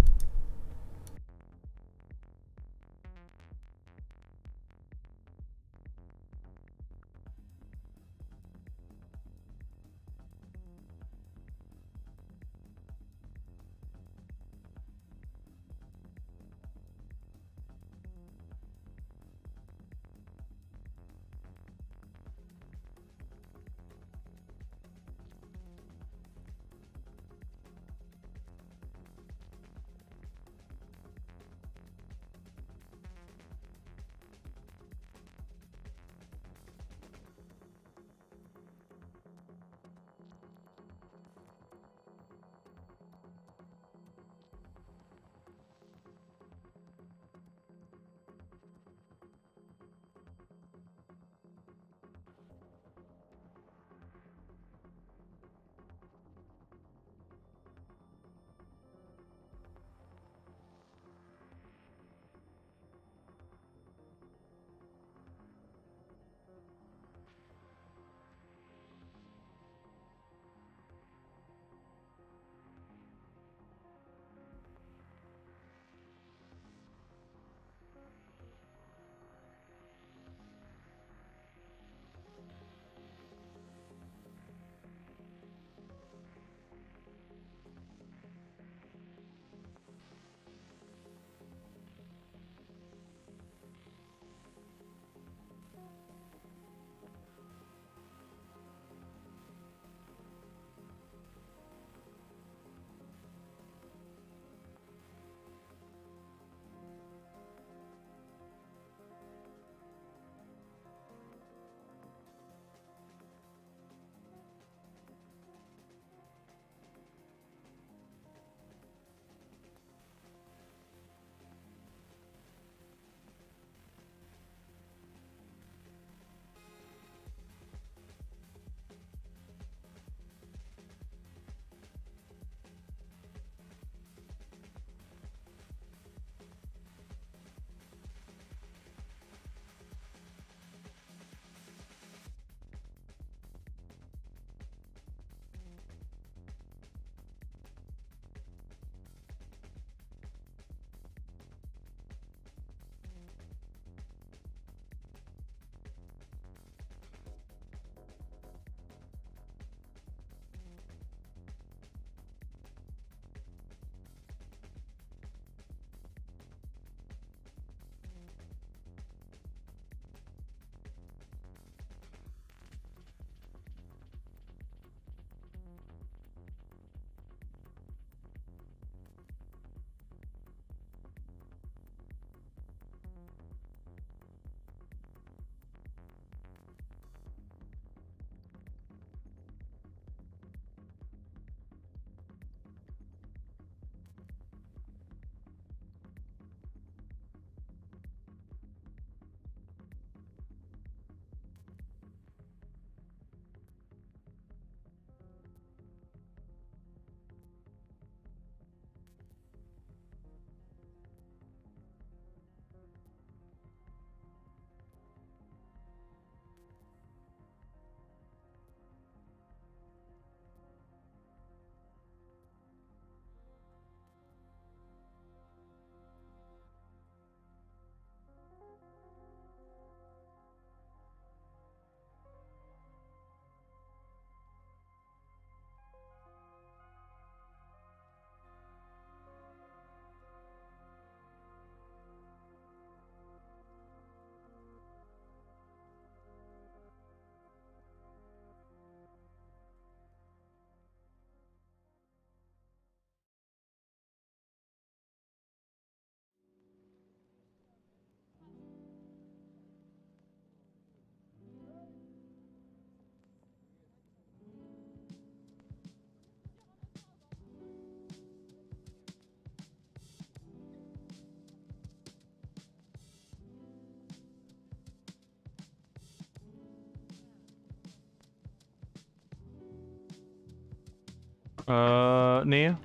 Nee.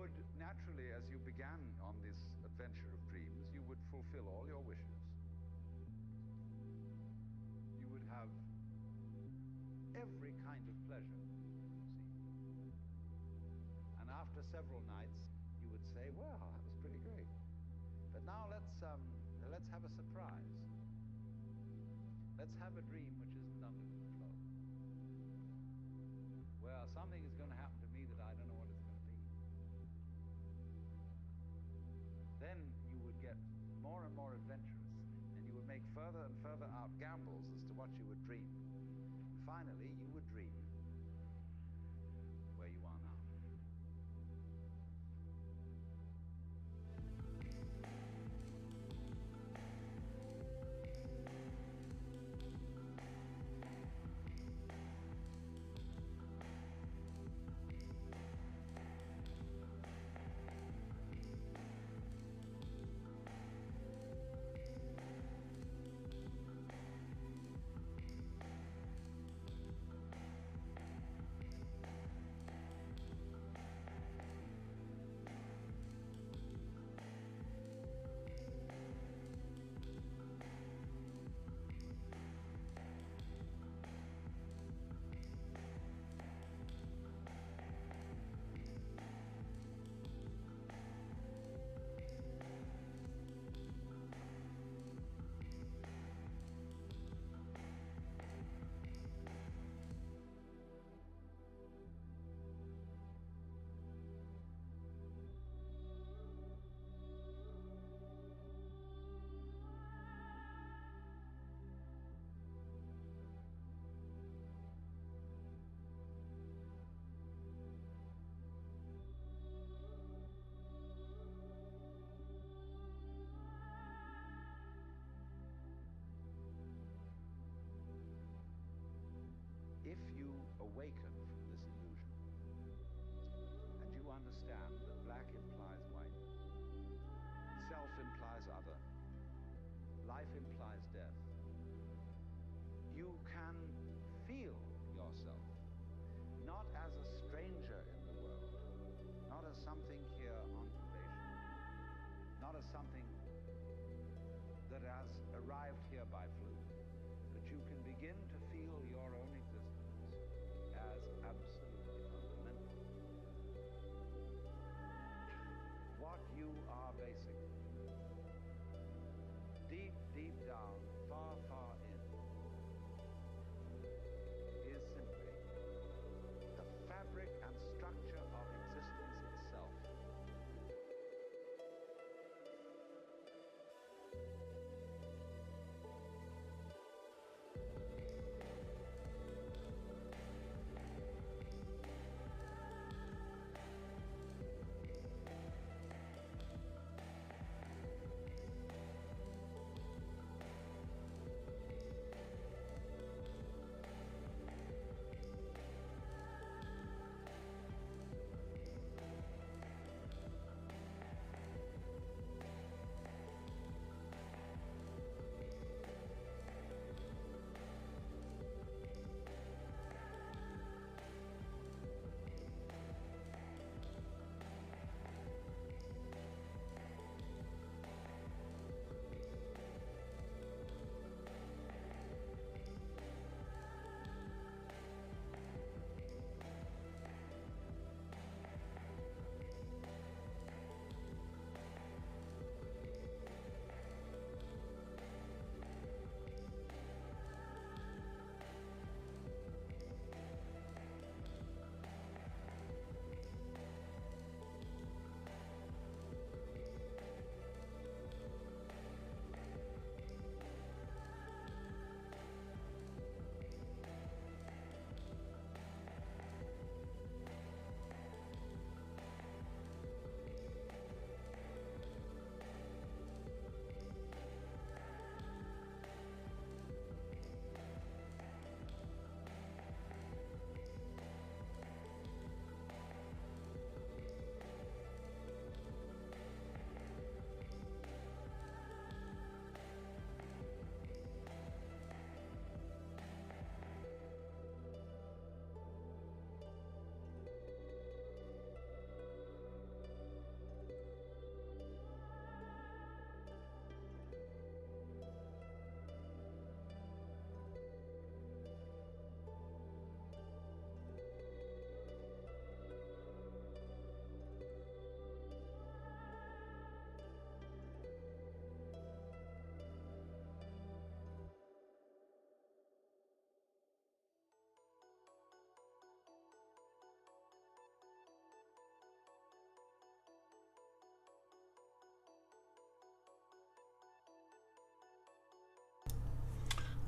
would naturally, as you began on this adventure of dreams, you would fulfill all your wishes. You would have every kind of pleasure, see. And after several nights, you would say, well, that was pretty great. But now let's have a surprise. Let's have a dream which isn't under the flow. Well, something is going to happen to me that I don't know what it's going to be. Then you would get more and more adventurous, and you would make further and further out gambles as to what you would dream. Finally, you would dream where you are now. If you awaken from this illusion, and you understand that black implies white, self implies other, life implies death, you can feel yourself not as a stranger in the world, not as something here on probation, not as something that has arrived here by fluke, but you can begin to feel your own existence as absolutely fundamental. What you are basically, deep, deep down, far, far in, is simply the fabric and structure of existence itself.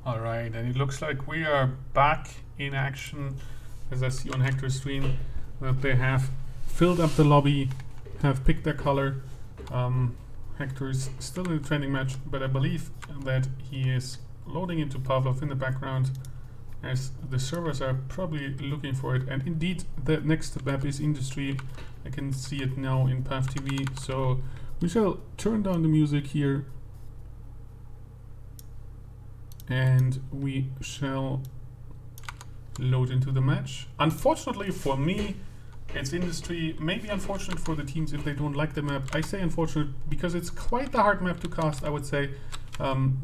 Alright, and it looks like we are back in action, as I see on Hector's stream that they have filled up the lobby, have picked their color. Hector is still in the training match, but I believe that he is loading into Pavlov in the background, as the servers are probably looking for it. And indeed, the next map is Industry. I can see it now in PAF TV, so we shall turn down the music here and we shall load into the match. Unfortunately for me, it's Industry. Maybe unfortunate for the teams if they don't like the map. I say unfortunate because it's quite a hard map to cast, I would say,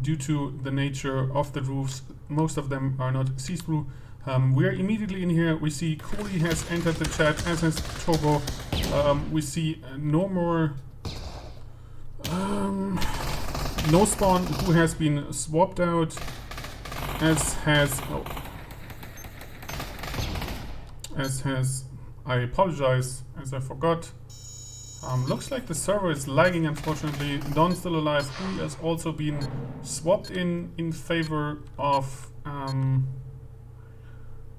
due to the nature of the roofs. Most of them are not see-through. We're immediately in here. We see Cooley has entered the chat, as has Turbo. We see no more No Spawn, who has been swapped out, as has I apologize, as I forgot. Looks like the server is lagging, unfortunately. Don's still alive. He has also been swapped in favor of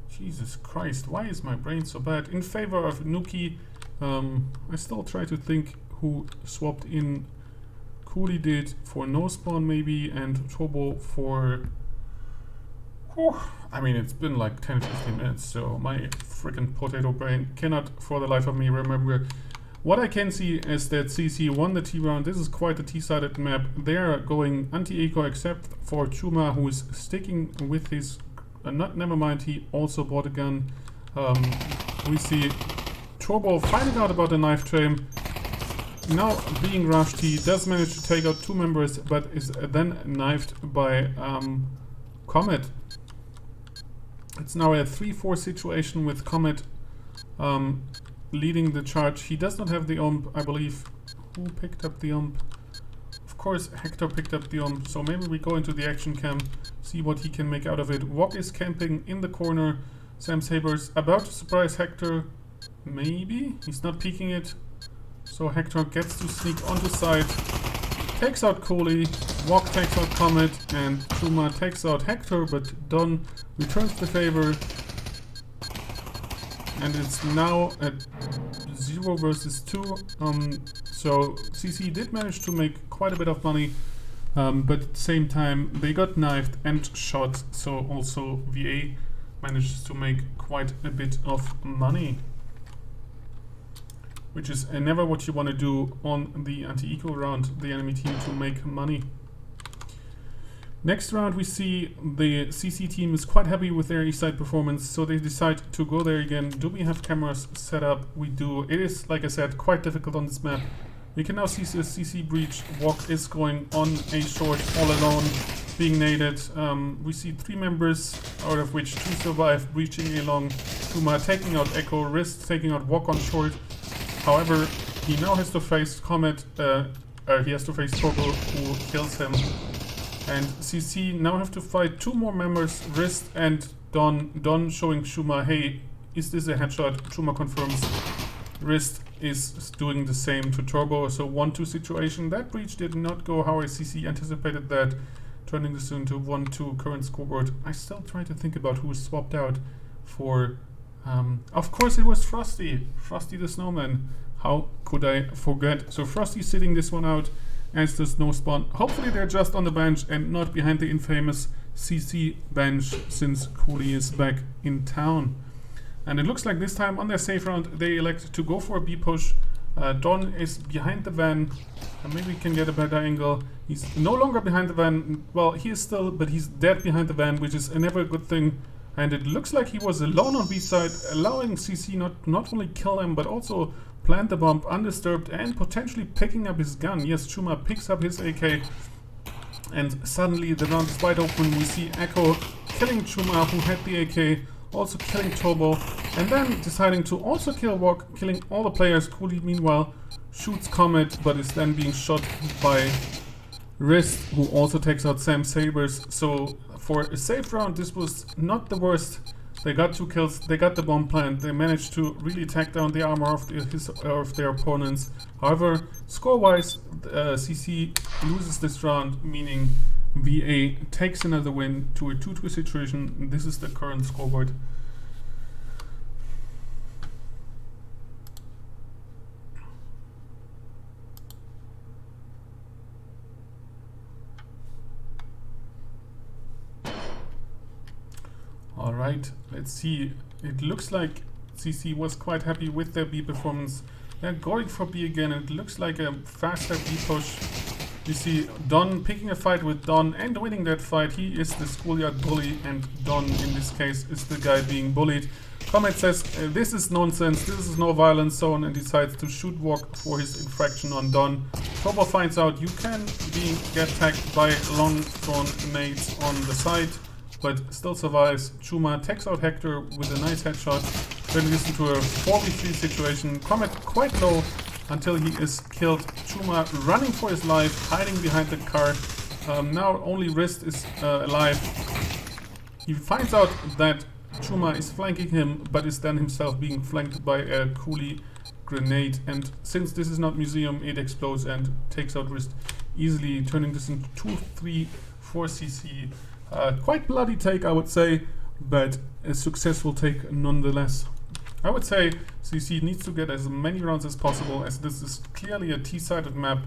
Jesus Christ, why is my brain so bad? In favor of Nuki. I still try to think who swapped in. Cooley did for No Spawn maybe, and Turbo for... I mean, it's been like 10-15 minutes, so my freaking potato brain cannot for the life of me remember. What I can see is that CC won the T round. This is quite a T-sided map. They are going anti-eco except for Chuma, who is sticking with his... never mind, he also bought a gun. We see Turbo finding out about the knife train. Now being rushed, he does manage to take out 2 members, but is then knifed by Comet. It's now a 3-4 situation with Comet leading the charge. He does not have the ump, I believe. Who picked up the ump? Of course, Hector picked up the ump, so maybe we go into the action cam, see what he can make out of it. Wok is camping in the corner. Sam Saber's about to surprise Hector. Maybe? He's not peeking it. So Hector gets to sneak onto site, takes out Cooley, Wok takes out Comet, and Chuma takes out Hector, but Don returns the favor. And it's now at 0 versus 2. So CC did manage to make quite a bit of money, but at the same time they got knifed and shot, so also VA manages to make quite a bit of money, which is never what you want to do on the anti-eco round, the enemy team to make money. Next round we see the CC team is quite happy with their east side performance, so they decide to go there again. Do we have cameras set up? We do. It is, like I said, quite difficult on this map. We can now see the CC breach. Wok is going on a short all alone, being naded. We see 3 members, out of which 2 survive, breaching along. Kuma taking out Echo, Wrist taking out Wok on short. However, he now has to face Comet, he has to face Turbo, who kills him. And CC now have to fight 2 more members, Wrist and Don. Don showing Chuma, hey, is this a headshot? Chuma confirms. Wrist is doing the same to Turbo, so 1-2 situation. That breach did not go how CC anticipated that, turning this into 1-2 current scoreboard. I still try to think about who was swapped out for... of course it was Frosty the Snowman. How could I forget? So Frosty's sitting this one out, as does No Spawn. Hopefully they're just on the bench and not behind the infamous CC bench, since Cooley is back in town. And it looks like this time on their safe round they elect to go for a B push. Don is behind the van, and maybe we can get a better angle. He's no longer behind the van. Well, he is still, but he's dead behind the van, which is never a good thing. And it looks like he was alone on B side, allowing CC not only kill him, but also plant the bomb undisturbed and potentially picking up his gun. Yes, Chuma picks up his AK, and suddenly the round is wide open. We see Echo killing Chuma, who had the AK, also killing Turbo, and then deciding to also kill Wok, killing all the players. Cooley, meanwhile, shoots Comet, but is then being shot by Wrist, who also takes out Sam Sabers. So for a safe round, this was not the worst. They got 2 kills, they got the bomb plant, they managed to really take down the armor of their opponents. However, score-wise, CC loses this round, meaning VA takes another win to a 2-2 situation. This is the current scoreboard. Alright, let's see. It looks like CC was quite happy with their B performance. They're going for B again. It looks like a faster B push. You see Don picking a fight with Don and winning that fight. He is the schoolyard bully, and Don in this case is the guy being bullied. Comet says this is nonsense, this is no violence zone, and decides to shoot Walk for his infraction on Don. Turbo finds out you can get tagged by long thrown nades on the side, but still survives. Chuma takes out Hector with a nice headshot. Then we listen to a 4v3 situation. Comet quite low until he is killed. Chuma running for his life, hiding behind the car. Now only Wrist is alive. He finds out that Chuma is flanking him, but is then himself being flanked by a coolie grenade. And since this is not museum, it explodes and takes out Wrist easily, turning this into 2-3 for CC. Quite bloody take, I would say, but a successful take nonetheless. I would say CC needs to get as many rounds as possible, as this is clearly a T-sided map,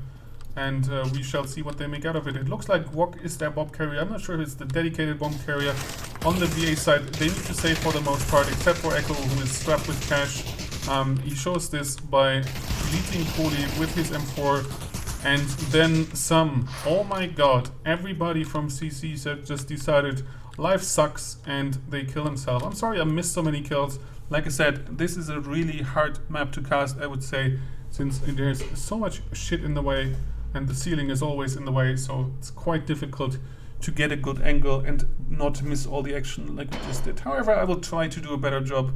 and we shall see what they make out of it. It looks like Wok is their bomb carrier. I'm not sure if it's the dedicated bomb carrier. On the VA side, they need to save for the most part, except for Echo, who is strapped with cash. He shows this by deleting Cody with his M4, and then some. Oh my god, everybody from CC just decided life sucks and they kill themselves. I'm sorry I missed so many kills. Like I said, this is a really hard map to cast, I would say, since there's so much shit in the way and the ceiling is always in the way, so it's quite difficult to get a good angle and not miss all the action like we just did. However, I will try to do a better job.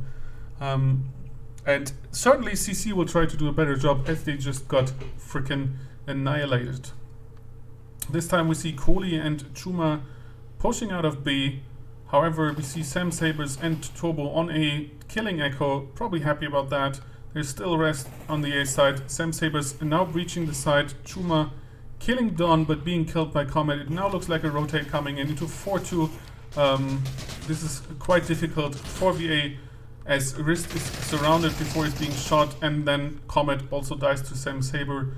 And certainly CC will try to do a better job, as they just got freaking annihilated. This time we see Kohli and Chuma pushing out of B. However, we see Sam Sabers and Turbo on A, killing Echo. Probably happy about that. There's still rest on the A side. Sam Sabers now breaching the side. Chuma killing Don, but being killed by Comet. It now looks like a rotate coming in into 4-2. This is quite difficult for VA, as Wrist is surrounded before he's being shot, and then Comet also dies to Sam Saber.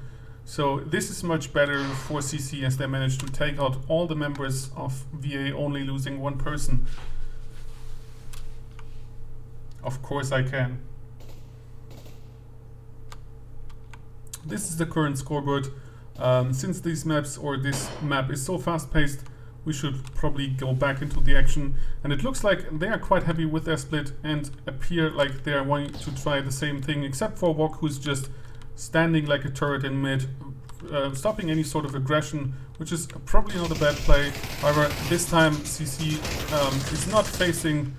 So this is much better for CC, as they managed to take out all the members of VA, only losing one person. Of course I can. This is the current scoreboard. Since these maps, or this map is so fast-paced, we should probably go back into the action. And it looks like they are quite happy with their split and appear like they are wanting to try the same thing, except for Wok, who's just standing like a turret in mid, stopping any sort of aggression, which is probably not a bad play. However, this time CC is not facing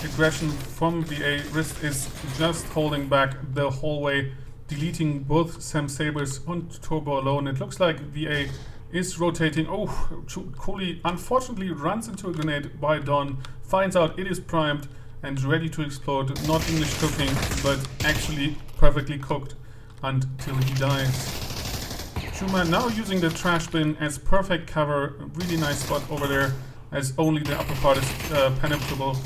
aggression from VA. Wrist is just holding back the whole way, deleting both Sam Sabers and Turbo alone. It looks like VA is rotating. Oh, Kohli unfortunately runs into a grenade by Don, finds out it is primed and ready to explode. Not English cooking, but actually perfectly cooked until he dies. Chuma now using the trash bin as perfect cover. Really nice spot over there, as only the upper part is penetrable.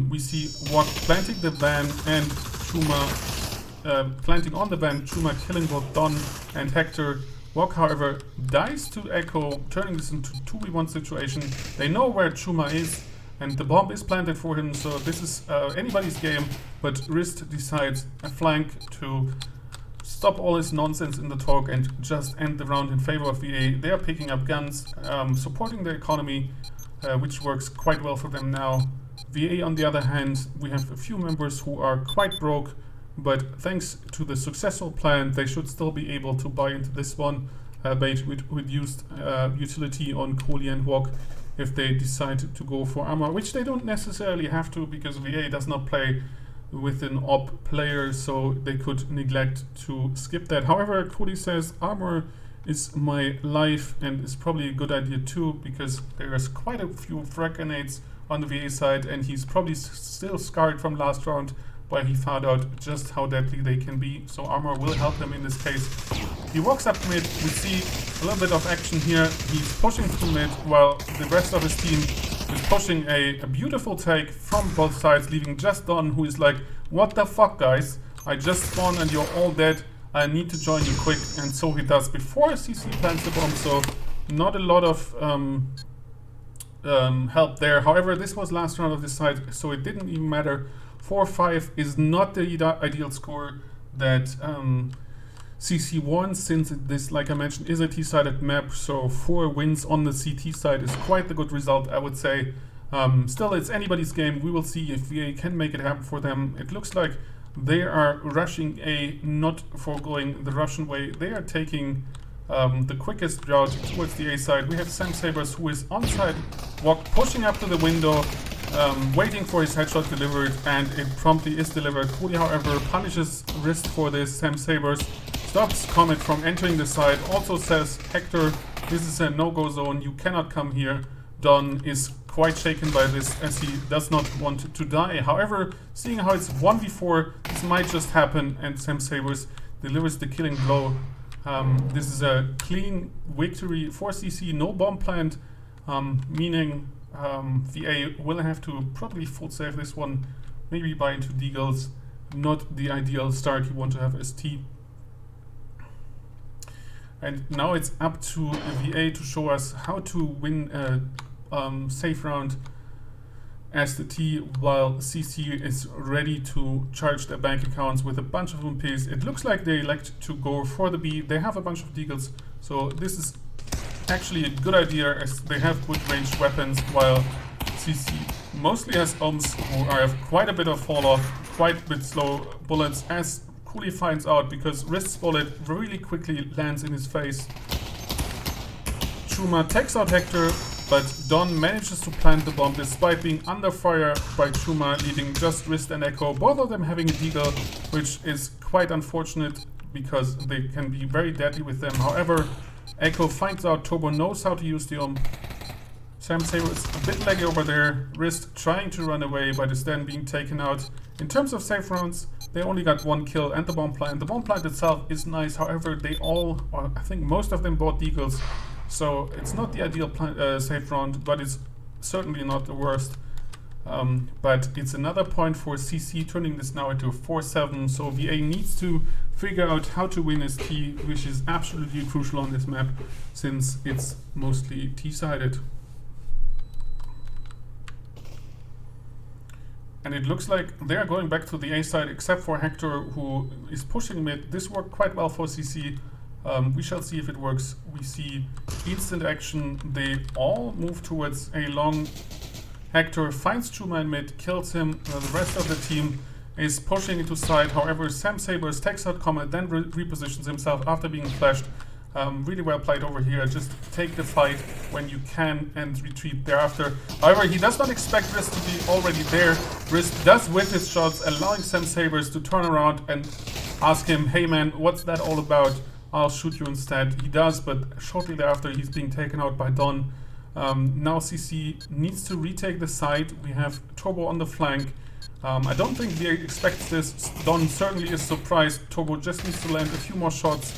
We see Wok planting the van and Chuma planting on the van. Chuma killing both Don and Hector. Wok, however, dies to Echo, turning this into a 2v1 situation. They know where Chuma is, and the bomb is planted for him, so this is anybody's game. But Wrist decides a flank to stop all his nonsense in the talk and just end the round in favor of VA. They are picking up guns, supporting the economy, which works quite well for them now. VA, on the other hand, we have a few members who are quite broke, but thanks to the successful plan, they should still be able to buy into this one, bait with reduced utility on Kohli and Wok if they decide to go for armor, which they don't necessarily have to, because VA does not play with an op player, so they could neglect to skip that. However, Kohli says armor is my life, and is probably a good idea too, because there's quite a few frag grenades on the VA side, and he's probably still scarred from last round, where he found out just how deadly they can be. So armor will help him in this case. He walks up mid, we see a little bit of action here. He's pushing through mid while the rest of his team is pushing a beautiful take from both sides, leaving just Don, who is like, what the fuck, guys? I just spawned and you're all dead. I need to join you quick. And so he does before CC plants the bomb, so not a lot of help there. However, this was last round of this side, so it didn't even matter. 4-5 is not the ideal score that CC won, since this, like I mentioned, is a T-sided map, so 4 wins on the CT side is quite the good result, I would say. Still, it's anybody's game. We will see if VA can make it happen for them. It looks like they are rushing A, not foregoing the Russian way. They are taking the quickest route towards the A side. We have Sam Sabers, who is on side walk, pushing up to the window, waiting for his headshot delivered, and it promptly is delivered. Cody, however, punishes Wrist for this. Sam Sabers stops Comet from entering the side, also says, Hector, this is a no-go zone, you cannot come here. Don is quite shaken by this, as he does not want to die. However, seeing how it's 1v4, this might just happen, and Sam Sabers delivers the killing blow. This is a clean victory for CC, no bomb plant, meaning VA will have to probably full save this one, maybe buy into deagles. Not the ideal start you want to have as T. And now it's up to VA to show us how to win a safe round as the T, while CC is ready to charge their bank accounts with a bunch of MPs. It looks like they elect to go for the B. They have a bunch of deagles, so this is actually a good idea, as they have good ranged weapons, while CC mostly has ohms, who have quite a bit of fall off, quite a bit slow bullets, as Cooley finds out, because Wrist's bullet really quickly lands in his face. Chuma takes out Hector, but Don manages to plant the bomb despite being under fire by Chuma, leaving just Wrist and Echo, both of them having a deagle, which is quite unfortunate because they can be very deadly with them. However, Echo finds out Turbo knows how to use the Sam Saber is a bit laggy over there. Wrist trying to run away, but is then being taken out. In terms of safe rounds, they only got 1 kill and the bomb plant. The bomb plant itself is nice, however, they all, or I think most of them, bought deagles. So it's not the ideal safe round, but it's certainly not the worst. But it's another point for CC, turning this now into a 4-7. So VA needs to figure out how to win his T, which is absolutely crucial on this map, since it's mostly T-sided. And it looks like they are going back to the A side, except for Hector, who is pushing mid. This worked quite well for CC. We shall see if it works. We see instant action. They all move towards A long. Hector finds Chuma in mid, kills him. The rest of the team is pushing into side. However, Sam Sabers takes out Comet, then repositions himself after being flashed. Really well played over here. Just take the fight when you can and retreat thereafter. However, he does not expect Wrist to be already there. Wrist does whip his shots, allowing Sam Sabers to turn around and ask him, hey man, what's that all about? I'll shoot you instead. He does, but shortly thereafter he's being taken out by Don. Now CC needs to retake the side. We have Turbo on the flank. I don't think he expects this. Don certainly is surprised. Turbo just needs to land a few more shots,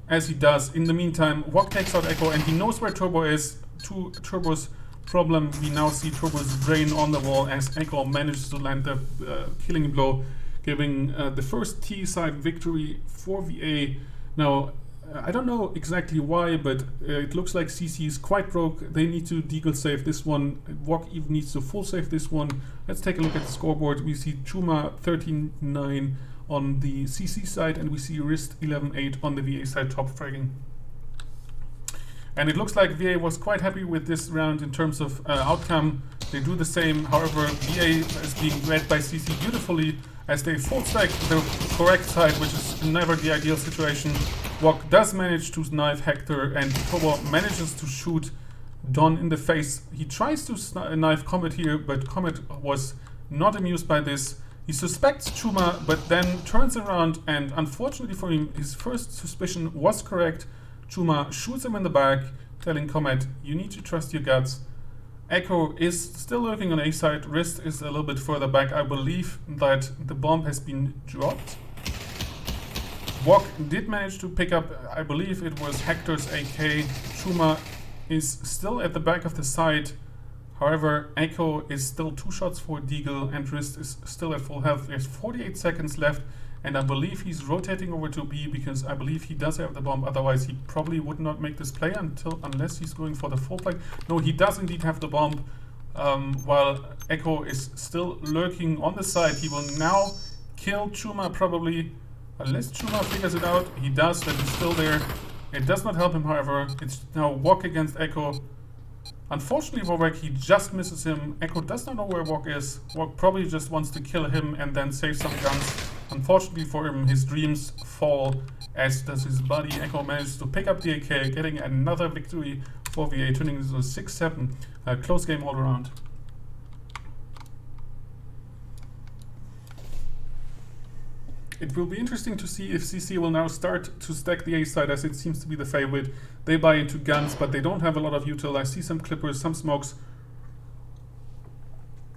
as he does. In the meantime, Wok takes out Echo, and he knows where Turbo is. To Turbo's problem, we now see Turbo's brain on the wall as Echo manages to land the killing blow, giving the first T-side victory for VA. Now, I don't know exactly why, but it looks like CC is quite broke. They need to deagle save this one. Wok even needs to full save this one. Let's take a look at the scoreboard. We see Chuma 13-9 on the CC side, and we see Wrist 11-8 on the VA side, top fragging. And it looks like VA was quite happy with this round in terms of outcome. They do the same. However, VA is being read by CC beautifully as they full stack the correct side, which is never the ideal situation. Wok does manage to knife Hector, and Turbo manages to shoot Don in the face. He tries to knife Comet here, but Comet was not amused by this. He suspects Chuma, but then turns around, and unfortunately for him, his first suspicion was correct. Chuma shoots him in the back, telling Comet, you need to trust your guts. Echo is still lurking on A side. Wrist is a little bit further back. I believe that the bomb has been dropped. Wok did manage to pick up, I believe it was Hector's AK. Chuma is still at the back of the site. However, Echo is still 2 shots for Deagle and Wrist is still at full health. There's 48 seconds left and I believe he's rotating over to B because I believe he does have the bomb. Otherwise, he probably would not make this play unless he's going for the full play. No, he does indeed have the bomb. While Echo is still lurking on the side, he will now kill Chuma probably. Unless Chuma figures it out, he does, that he's still there. It does not help him, however. It's now Wok against Echo. Unfortunately for Wok, he just misses him. Echo does not know where Wok is. Wok probably just wants to kill him and then save some guns. Unfortunately for him, his dreams fall, as does his body. Echo manages to pick up the AK, getting another victory for VA, turning this into a 6-7. Close game all around. It will be interesting to see if CC will now start to stack the A side, as it seems to be the favorite. They buy into guns, but they don't have a lot of util. I see some clippers, some smokes.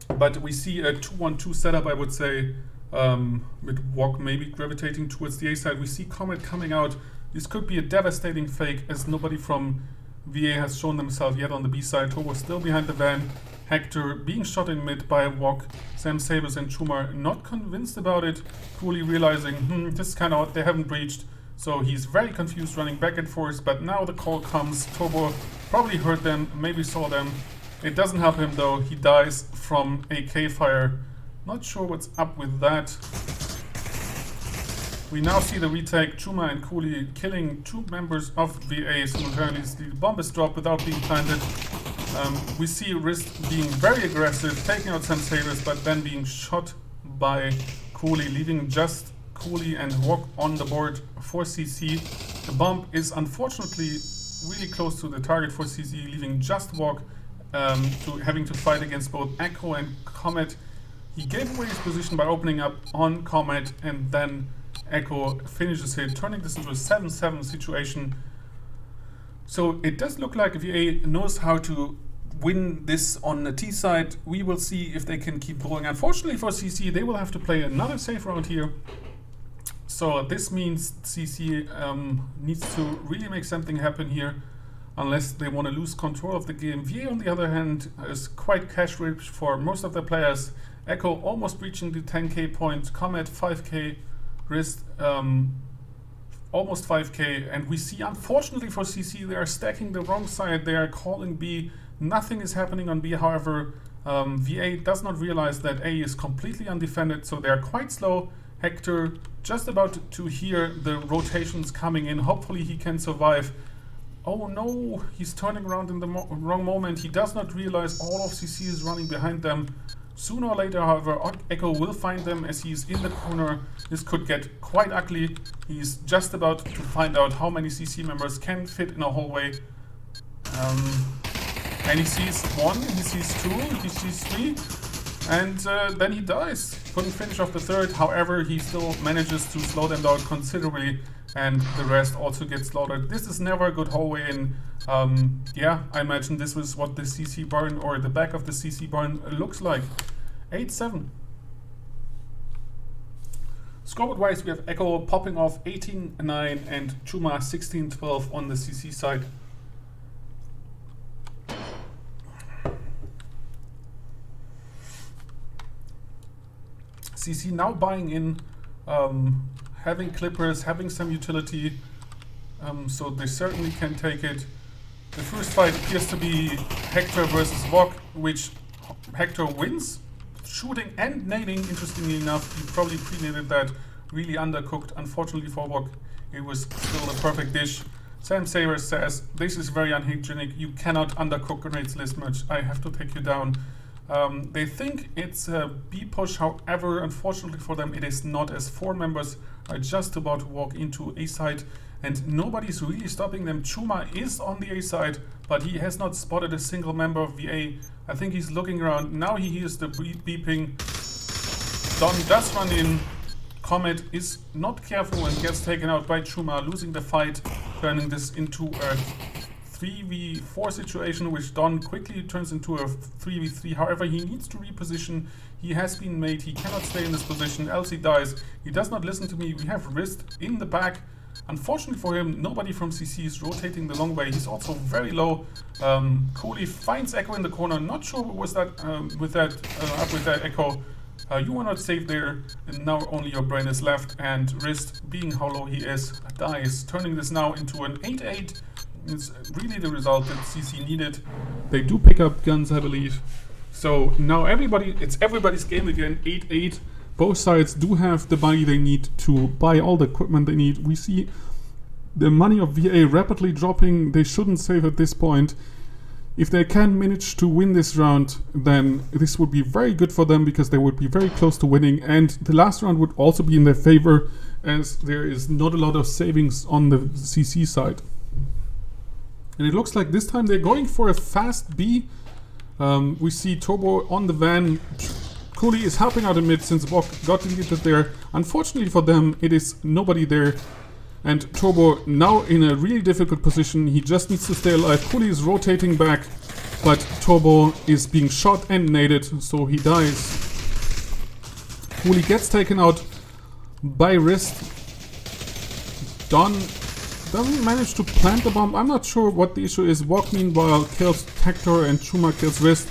But we see a 2-1-2 setup, I would say, with Wok maybe gravitating towards the A side. We see Comet coming out. This could be a devastating fake, as nobody from VA has shown themselves yet on the B side. Turbo still behind the van. Hector being shot in mid by Wok. Sam Sabers and Chumar not convinced about it, coolly realizing, this is kind of odd, they haven't breached. So he's very confused, running back and forth, but now the call comes. Turbo probably heard them, maybe saw them. It doesn't help him though, he dies from AK fire. Not sure what's up with that. We now see the retake, Chuma and Cooley killing 2 members of VA simultaneously. The bomb is dropped without being planted. We see Wrist being very aggressive, taking out some sabers, but then being shot by Cooley, leaving just Cooley and Wok on the board for CC. The bomb is unfortunately really close to the target for CC, leaving just Wok to having to fight against both Echo and Comet. He gave away his position by opening up on Comet, and then Echo finishes it, turning this into a 7-7 situation. So it does look like VA knows how to win this on the T side. We will see if they can keep going. Unfortunately for CC, they will have to play another safe round here. So this means CC needs to really make something happen here, unless they want to lose control of the game. VA, on the other hand, is quite cash rich for most of their players. Echo almost reaching the 10k point, Comet 5k, Wrist almost 5k, and we see, unfortunately for CC, they are stacking the wrong side. They are calling B. Nothing is happening on B. However, VA does not realize that A is completely undefended, so they are quite slow. Hector just about to hear the rotations coming in. Hopefully he can survive. Oh no, he's turning around in the wrong moment. He does not realize all of CC is running behind them. Sooner or later, however, Echo will find them as he's in the corner. This could get quite ugly. He's just about to find out how many CC members can fit in a hallway. And he sees 1, he sees 2, he sees 3, and then he dies. Couldn't finish off the 3rd. However, he still manages to slow them down considerably, and the rest also get slaughtered. This is never a good hallway in. Yeah, I imagine this was what the CC barn, or the back of the CC barn, looks like. 8-7. Scoreboard wise, we have Echo popping off 18-9 and Chuma 16-12 on the CC side. CC now buying in, having clippers, having some utility, so they certainly can take it. The first fight appears to be Hector versus Wok, which Hector wins, shooting and nading. Interestingly enough, he probably pre-naded that, really undercooked. Unfortunately for Wok, it was still a perfect dish. Sam Saber says, this is very unhygienic, you cannot undercook grenades this much, I have to take you down. They think it's a B push, however, unfortunately for them, it is not, as 4 members are just about to walk into A side and nobody's really stopping them. Chuma is on the A side, but he has not spotted a single member of VA. I think he's looking around. Now he hears the beeping. Don does run in. Comet is not careful and gets taken out by Chuma, losing the fight, turning this into a 3v4 situation, which Don quickly turns into a 3v3. However, he needs to reposition. He has been made. He cannot stay in this position, else he dies. He does not listen to me. We have Wrist in the back. Unfortunately for him, nobody from CC is rotating the long way. He's also very low. Cooley finds Echo in the corner. Not sure what was that up with that Echo. You were not safe there, and now only your brain is left. And Wrist, being how low he is, dies, turning this now into an 8-8. It's really the result that CC needed. They do pick up guns, I believe. So now it's everybody's game again, 8-8. Both sides do have the money they need to buy all the equipment they need. We see the money of VA rapidly dropping. They shouldn't save at this point. If they can manage to win this round, then this would be very good for them because they would be very close to winning. And the last round would also be in their favor as there is not a lot of savings on the CC side. And it looks like this time they're going for a fast B. We see Turbo on the van. Cooley is helping out in mid since Bok got deleted there. Unfortunately for them, it is nobody there. And Turbo now in a really difficult position. He just needs to stay alive. Cooley is rotating back, but Turbo is being shot and naded, so he dies. Cooley gets taken out by Wrist. Don doesn't manage to plant the bomb. I'm not sure what the issue is. Wok meanwhile kills Hector and Chuma kills Wrist.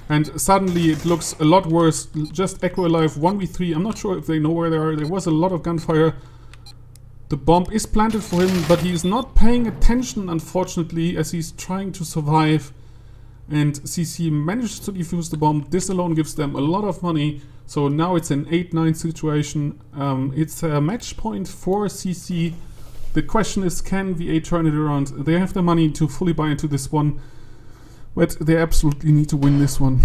And suddenly it looks a lot worse. Just Echo alive, 1v3. I'm not sure if they know where they are. There was a lot of gunfire. The bomb is planted for him, but he's not paying attention, unfortunately, as he's trying to survive. And CC manages to defuse the bomb. This alone gives them a lot of money. So now it's an 8-9 situation. It's a match point for CC. The question is, can VA turn it around? They have the money to fully buy into this one, but they absolutely need to win this one.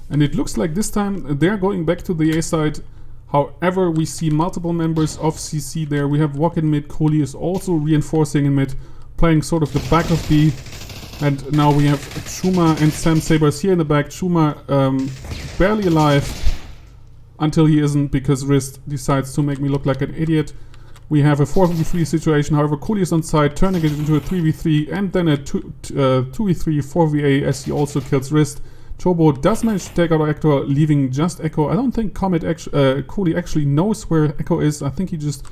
And it looks like this time they're going back to the A side. However, we see multiple members of CC there. We have Wok in mid. Cooley is also reinforcing in mid, playing sort of the back of B. And now we have Chuma and Sam Sabers here in the back. Chuma barely alive until he isn't, because Wrist decides to make me look like an idiot. We have a 4v3 situation. However, Cooley is on side, turning it into a 3v3 and then a 2v3 4va as he also kills Wrist. Turbo does manage to take out Hector, leaving just Echo. I don't think Cooley actually knows where Echo is. I think he just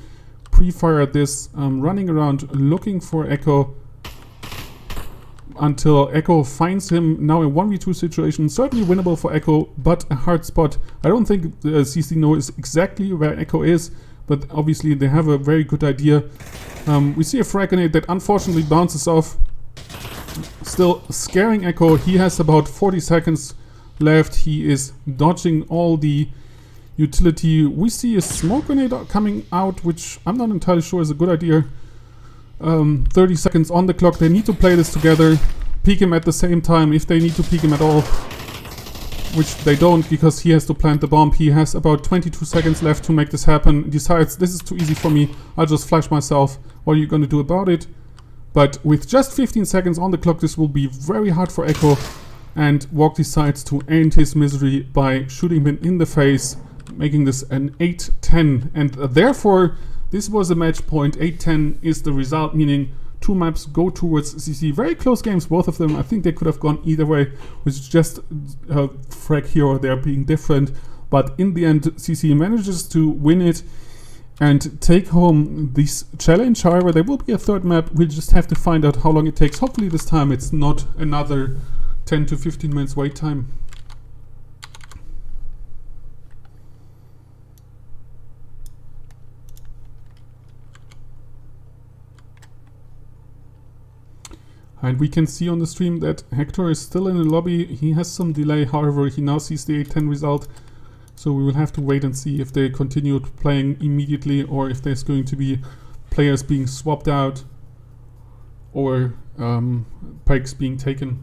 pre-fired this, running around looking for Echo until Echo finds him. Now a 1v2 situation, certainly winnable for Echo, but a hard spot. I don't think CC knows exactly where Echo is, but obviously they have a very good idea. We see a frag grenade that unfortunately bounces off, still scaring Echo. He has about 40 seconds left. He is dodging all the utility. We see a smoke grenade coming out, which I'm not entirely sure is a good idea. 30 seconds on the clock. They need to play this together, peek him at the same time if they need to peek him at all, which they don't because he has to plant the bomb. He has about 22 seconds left to make this happen. Decides this is too easy for me, I'll just flash myself. What are you going to do about it? But with just 15 seconds on the clock, this will be very hard for Echo, and Wok decides to end his misery by shooting him in the face, making this an 8-10, and therefore this was a match point. 8-10 is the result, meaning two maps go towards CC. Very close games, both of them. I think they could have gone either way, with just frag here or there being different. But in the end, CC manages to win it and take home this challenge. However, there will be a third map. We'll just have to find out how long it takes. Hopefully this time it's not another 10 to 15 minutes wait time. And we can see on the stream that Hector is still in the lobby. He has some delay, however, he now sees the 8-10 result. So we will have to wait and see if they continue playing immediately, or if there's going to be players being swapped out, or pikes being taken.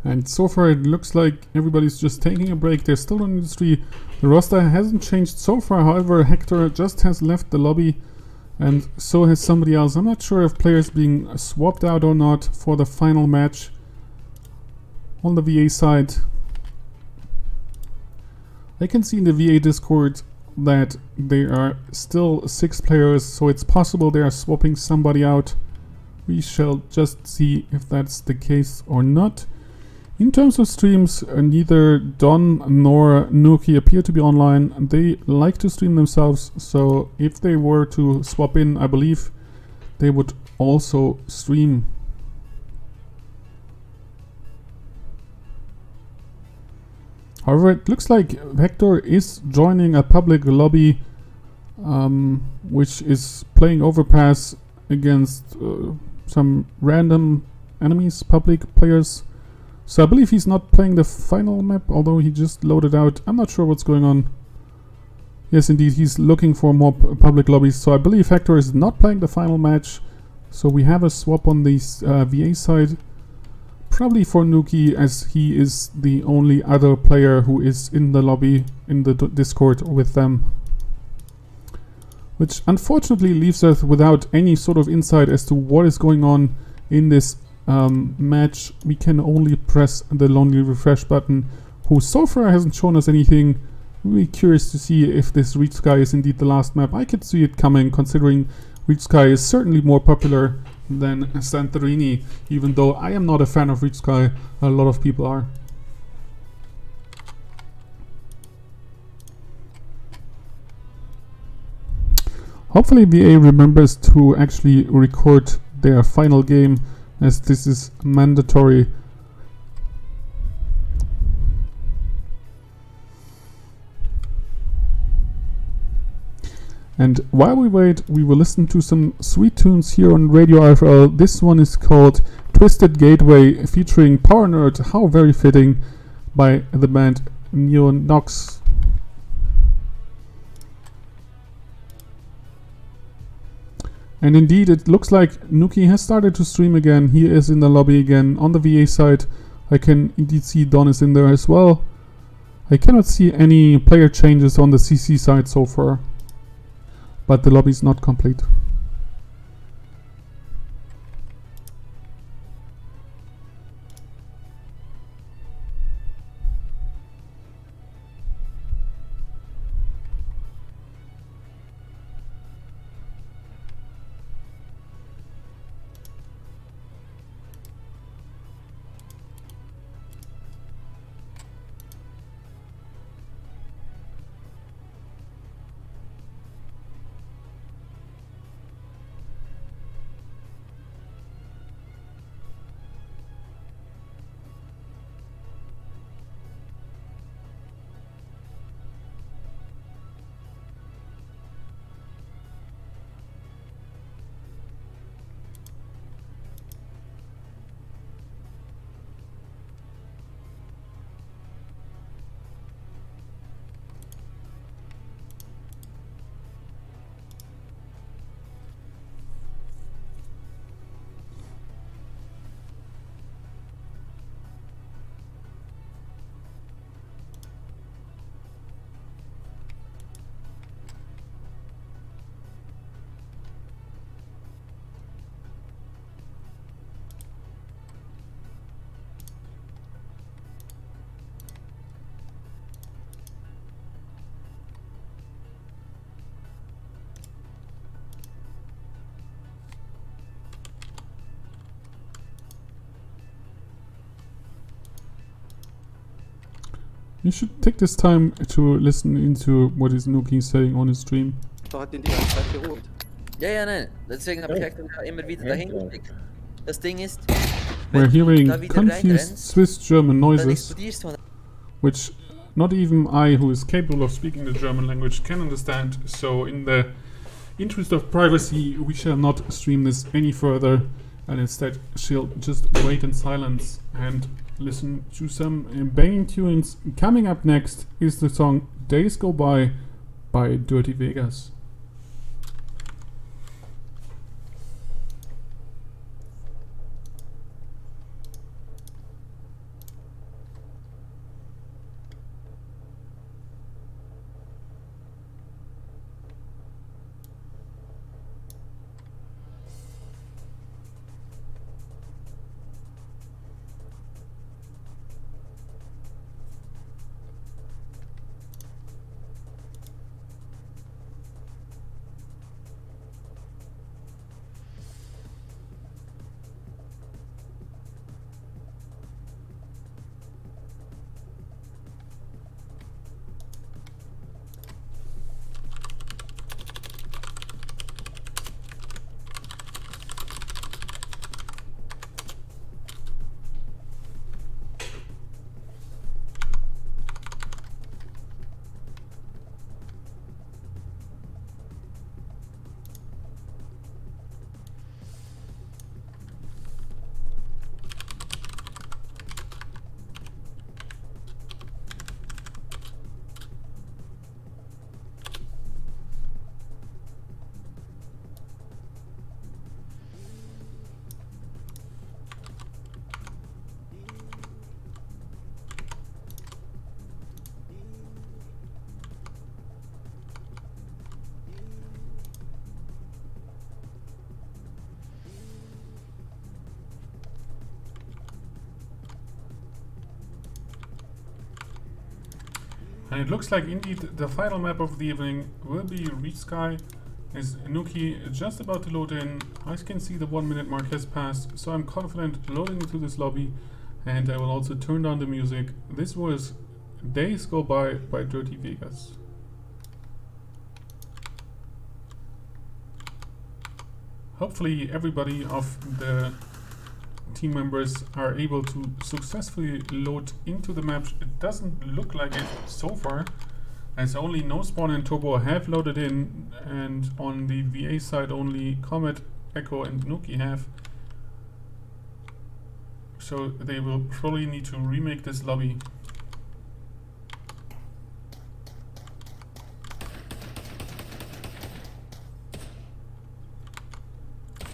And so far it looks like everybody's just taking a break. They're still on industry. The roster hasn't changed so far. However, Hector just has left the lobby, and so has somebody else. I'm not sure if players being swapped out or not for the final match on the VA side. I can see in the VA Discord that there are still 6 players, so it's possible they are swapping somebody out. We shall just see if that's the case or not. In terms of streams, neither Don nor Nuki appear to be online. They like to stream themselves, so if they were to swap in, I believe they would also stream. However, it looks like Hector is joining a public lobby, which is playing Overpass against some random enemies, public players. So I believe he's not playing the final map, although he just loaded out. I'm not sure what's going on. Yes, indeed, he's looking for more public lobbies. So I believe Hector is not playing the final match. So we have a swap on the VA side. Probably for Nuki, as he is the only other player who is in the lobby, in the Discord with them. Which unfortunately leaves us without any sort of insight as to what is going on in this match. We can only press the lonely refresh button, who so far hasn't shown us anything. We're curious to see if this Reach Sky is indeed the last map. I could see it coming, considering Reach Sky is certainly more popular than Santorini, even though I am not a fan of Reach Sky. A lot of people are. Hopefully VA remembers to actually record their final game, as this is mandatory. And while we wait, we will listen to some sweet tunes here on Radio RFL. This one is called Twisted Gateway, featuring Power Nerd, how very fitting, by the band Neon Nox. And indeed, it looks like Nuki has started to stream again. He is in the lobby again. On the VA side, I can indeed see Don is in there as well. I cannot see any player changes on the CC side so far, but the lobby is not complete. You should take this time to listen into what is Nuki saying on his stream. Hat ihn die ganze Zeit geholt. Ja, nein. Deswegen habe ich Hector immer wieder dahin geschickt. Das Ding ist, We're hearing da wieder confused reinrennst, Swiss-German dann noises, explodierst du. which not even I, who is capable of speaking the German language, can understand. So in the interest of privacy, we shall not stream this any further, and instead shall just wait in silence and listen to some banging tunes. Coming up next is the song Days Go By Dirty Vegas. And it looks like indeed the final map of the evening will be Reach Sky. Is Nuki just about to load in? I can see the 1 minute mark has passed, so I'm confident loading into this lobby, and I will also turn down the music. This was Days Go by Dirty Vegas. Hopefully everybody of the team members are able to successfully load into the map. It doesn't look like it so far, as only No Spawn and Turbo have loaded in, and on the VA side only Comet, Echo and Nuki have. So they will probably need to remake this lobby.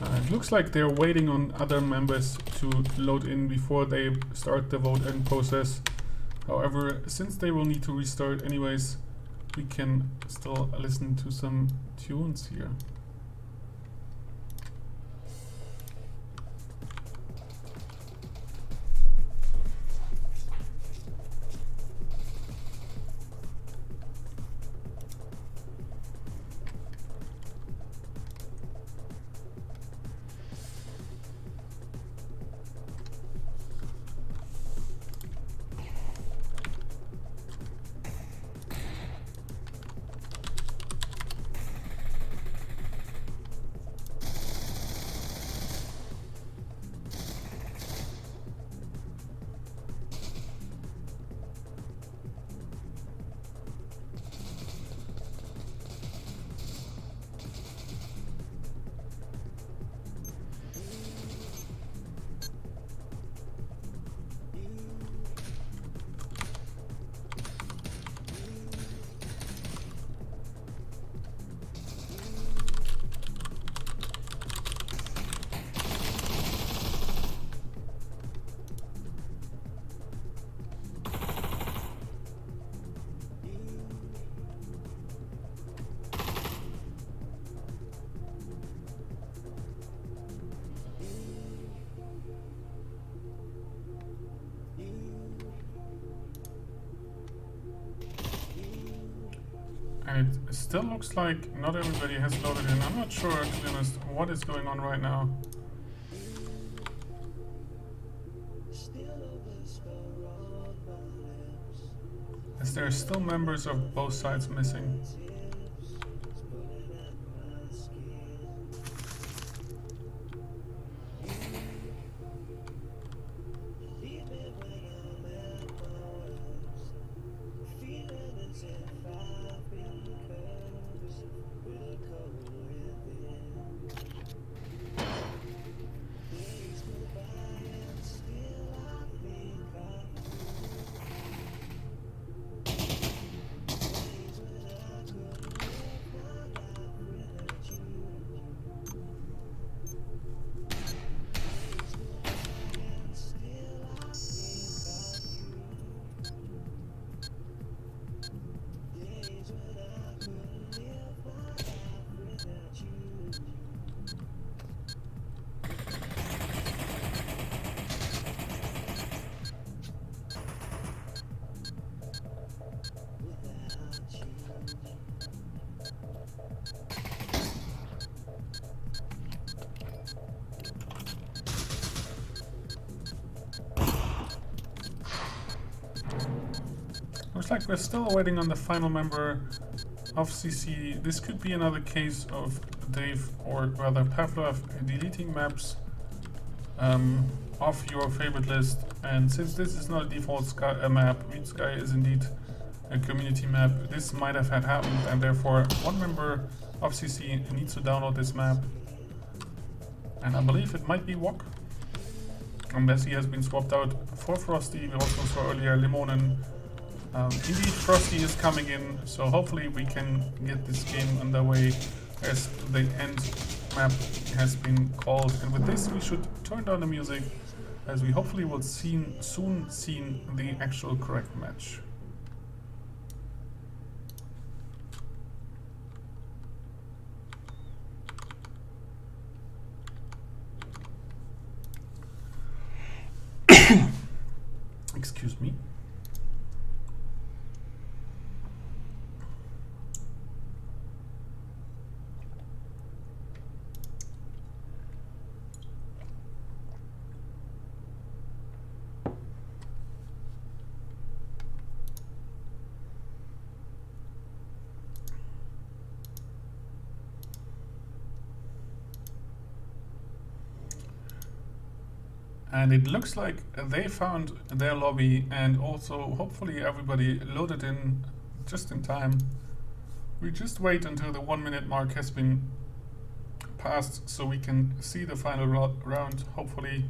It looks like they're waiting on other members to load in before they start the vote-in process. However, since they will need to restart anyways, we can still listen to some tunes here. And it still looks like not everybody has loaded in. I'm not sure, to be honest, what is going on right now. As there are still members of both sides missing. Looks like we're still waiting on the final member of CC. This could be another case of Dave, or rather Pavlov, deleting maps off your favorite list. And since this is not a default map, Read Sky is indeed a community map, this might have had happened, and therefore one member of CC needs to download this map. And I believe it might be Wok, unless he has been swapped out for Frosty. We also saw earlier Limonen. Indeed, Frosty is coming in, so hopefully we can get this game underway as the end map has been called. And with this, we should turn down the music, as we hopefully will soon see the actual correct match. Excuse me. And it looks like they found their lobby, and also hopefully everybody loaded in just in time. We just wait until the 1 minute mark has been passed so we can see the final round, hopefully.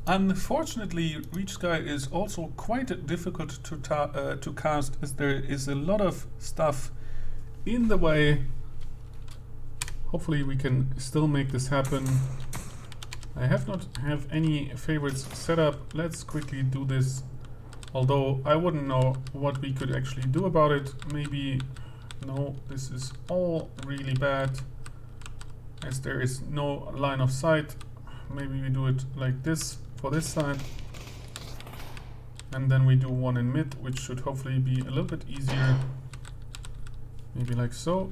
Unfortunately, Reach Sky is also quite difficult to cast, as there is a lot of stuff in the way. Hopefully we can still make this happen. I have not have any favorites set up. Let's quickly do this. Although I wouldn't know what we could actually do about it. Maybe, no, this is all really bad, as there is no line of sight. Maybe we do it like this for this side, and then we do one in mid, which should hopefully be a little bit easier. Maybe like so.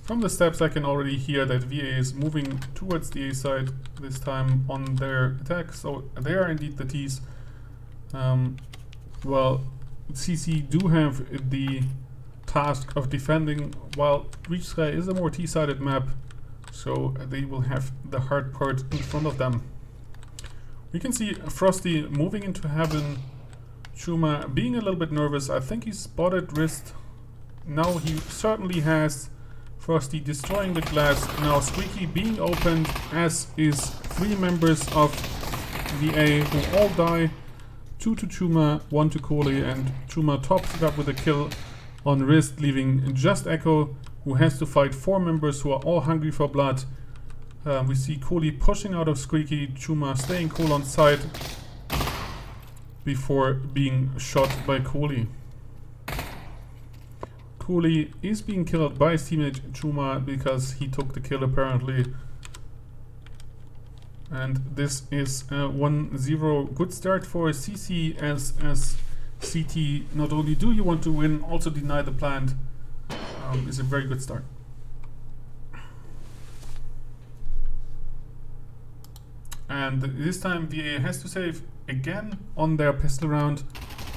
From the steps I can already hear that VA is moving towards the A side this time on their attack, so they are indeed the Ts. Well, CC do have the task of defending, while Reach Sky is a more T-sided map, so they will have the hard part in front of them. We can see Frosty moving into heaven, Chuma being a little bit nervous. I think he spotted Wrist. Now he certainly has. Frosty destroying the glass. Now Squeaky being opened, as is 3 members of VA who all die. 2 to Chuma, 1 to Coley, and Chuma tops it up with a kill on Wrist, leaving just Echo, who has to fight 4 members who are all hungry for blood. We see Coley pushing out of Squeaky, Chuma staying cool on side before being shot by Coley. Coley is being killed by his teammate Chuma because he took the kill apparently. And this is a 1-0 good start for CC, as CT, not only do you want to win, also deny the plant. Is a very good start. And this time VA has to save again on their pistol round.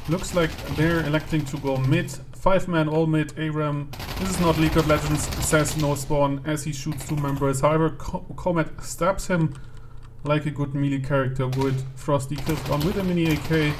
Looks like they're electing to go mid. 5-man all mid ARAM. This is not League of Legends, says no spawn as he shoots 2 members. However, Comet stabs him like a good melee character would. Frosty kills on with a mini AK,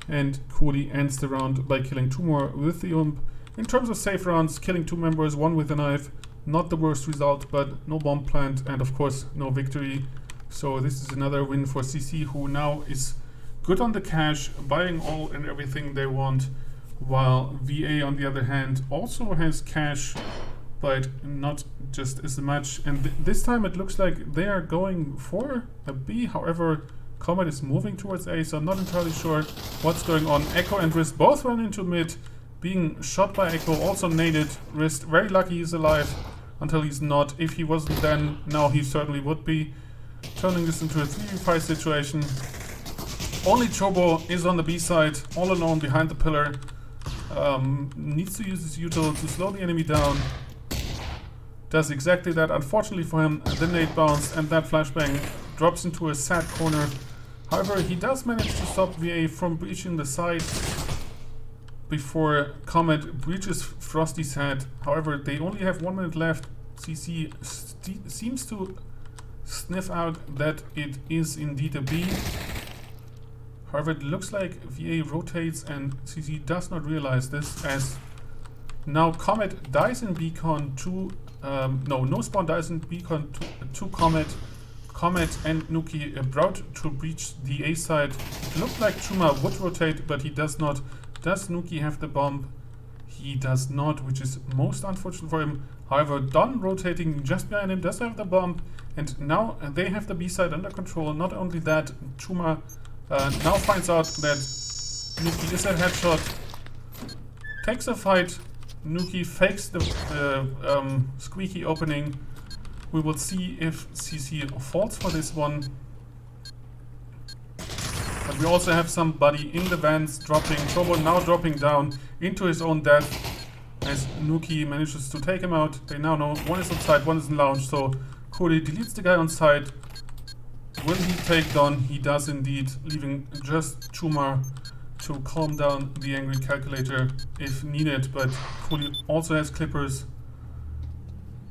and Cody ends the round by killing 2 more with the UMP. In terms of safe rounds, killing 2 members, 1 with a knife, not the worst result, but no bomb plant and of course no victory. So this is another win for CC, who now is good on the cash, buying all and everything they want, while VA on the other hand also has cash, but not just as much. And this time it looks like they are going for a B. However, Comet is moving towards A, so I'm not entirely sure what's going on. Echo and Wrist both run into mid, being shot by Echo, also naded. Wrist very lucky he's alive until he's not. If he wasn't then, now he certainly would be. Turning this into a 3v5 situation. Only Chobo is on the B side, all alone behind the pillar. Needs to use his util to slow the enemy down. Does exactly that. Unfortunately for him, the nade bounced and that flashbang drops into a sad corner. However, he does manage to stop VA from breaching the side before Comet breaches Frosty's head. However, they only have 1 minute left. CC seems to sniff out that it is indeed a B. However, it looks like VA rotates and CC does not realize this, as now Comet dies in beacon to no spawn dies in beacon to Comet. Comet and Nuki about to breach the A side. It looked like Chuma would rotate, but he does not. Does Nuki have the bomb? He does not, which is most unfortunate for him. However, Don rotating just behind him does have the bomb, and now they have the B side under control. Not only that, Chuma now finds out that Nuki is a headshot, takes a fight. Nuki fakes the squeaky opening. We will see if CC falls for this one. But we also have somebody in the vents dropping. Chobo now dropping down into his own death as Nuki manages to take him out. They now know one is on site, one is in lounge. So Cody deletes the guy on site. Will he take Don? He does indeed, leaving just Chuma to calm down the angry calculator if needed, but Cooley also has clippers.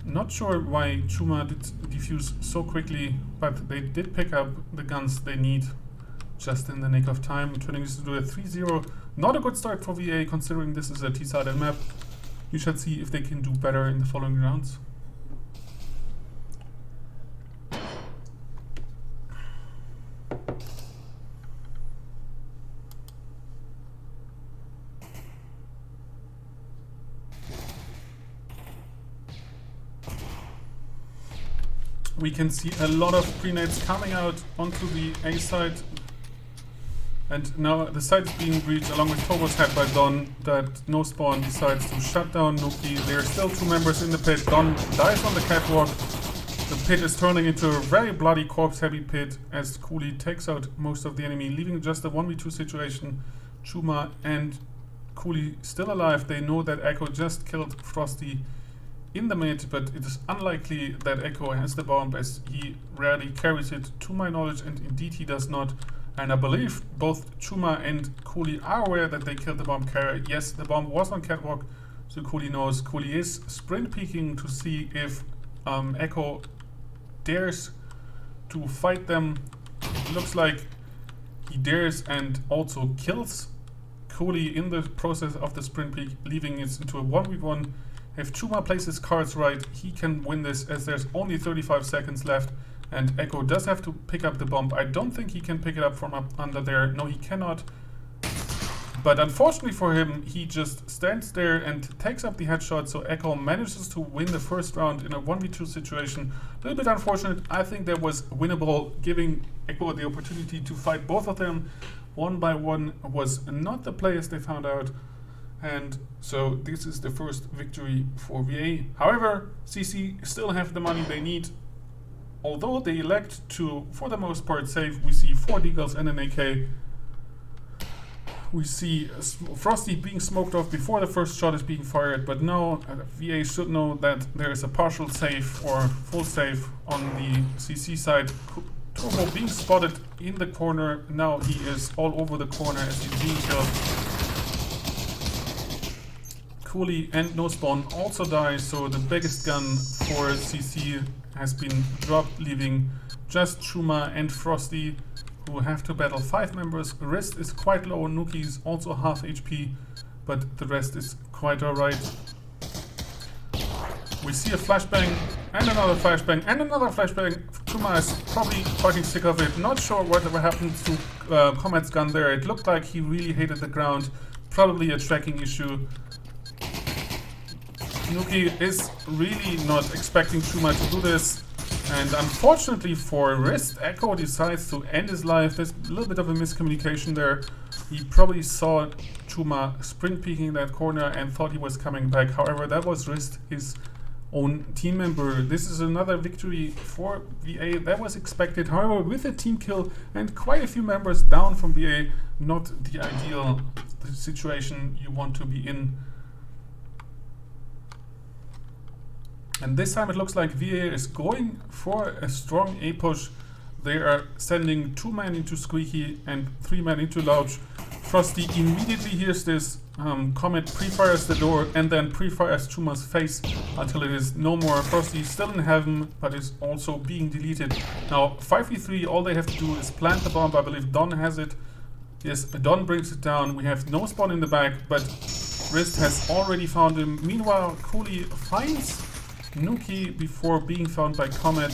Not sure why Chuma did defuse so quickly, but they did pick up the guns they need just in the nick of time, turning this into a 3-0. Not a good start for VA, considering this is a T-sided map. We shall see if they can do better in the following rounds. We can see a lot of grenades coming out onto the A side. And now the site is being breached along with Turbo's head by Don, that no spawn decides to shut down Nuki. There are still 2 members in the pit. Don dies on the catwalk. The pit is turning into a very bloody corpse heavy pit as Cooley takes out most of the enemy, leaving just a 1v2 situation. Chuma and Cooley still alive. They know that Echo just killed Frosty in the mid, but it is unlikely that Echo has the bomb, as he rarely carries it to my knowledge, and indeed he does not. And I believe both Chuma and Cooley are aware that they killed the bomb carrier. Yes, the bomb was on catwalk, so Cooley knows. Cooley is sprint peeking to see if Echo dares to fight them. It looks like he dares and also kills Cooley in the process of the sprint peek, leaving it into a 1v1. If Chuma plays his cards right, he can win this, as there's only 35 seconds left. And Echo does have to pick up the bomb. I don't think he can pick it up from up under there. No, he cannot. But unfortunately for him, he just stands there and takes up the headshot. So Echo manages to win the first round in a 1v2 situation. A little bit unfortunate. I think that was winnable, giving Echo the opportunity to fight both of them. 1 by 1 was not the play, as they found out. And so this is the first victory for VA. However, CC still have the money they need. Although they elect to, for the most part, save, we see 4 deagles and an AK. We see Frosty being smoked off before the first shot is being fired, but now VA should know that there is a partial save or full save on the CC side. Turbo being spotted in the corner. Now he is all over the corner as he's being killed. Cooley and No Spawn also die, so the biggest gun for CC has been dropped, leaving just Chuma and Frosty, who have to battle 5 members. Rest is quite low, Nuki's also half HP, but the rest is quite alright. We see a flashbang, and another flashbang, and another flashbang. Chuma is probably fucking sick of it. Not sure whatever happened to Comet's gun there. It looked like he really hated the ground. Probably a tracking issue. Nuki is really not expecting Chuma to do this, and unfortunately for Rist, Echo decides to end his life. There's a little bit of a miscommunication there. He probably saw Chuma sprint peeking that corner and thought he was coming back. However, that was Rist, his own team member. This is another victory for VA. That was expected. However, with a team kill and quite a few members down from VA, not the ideal situation you want to be in. And this time it looks like VA is going for a strong A push. They are sending 2 men into Squeaky and 3 men into Louch. Frosty immediately hears this. Comet pre-fires the door and then pre-fires Chuma's face until it is no more. Frosty is still in heaven, but is also being deleted. Now 5v3, all they have to do is plant the bomb. I believe Don has it. Yes, Don brings it down. We have No Spawn in the back, but Rist has already found him. Meanwhile, Cooley finds Nuki before being found by Comet.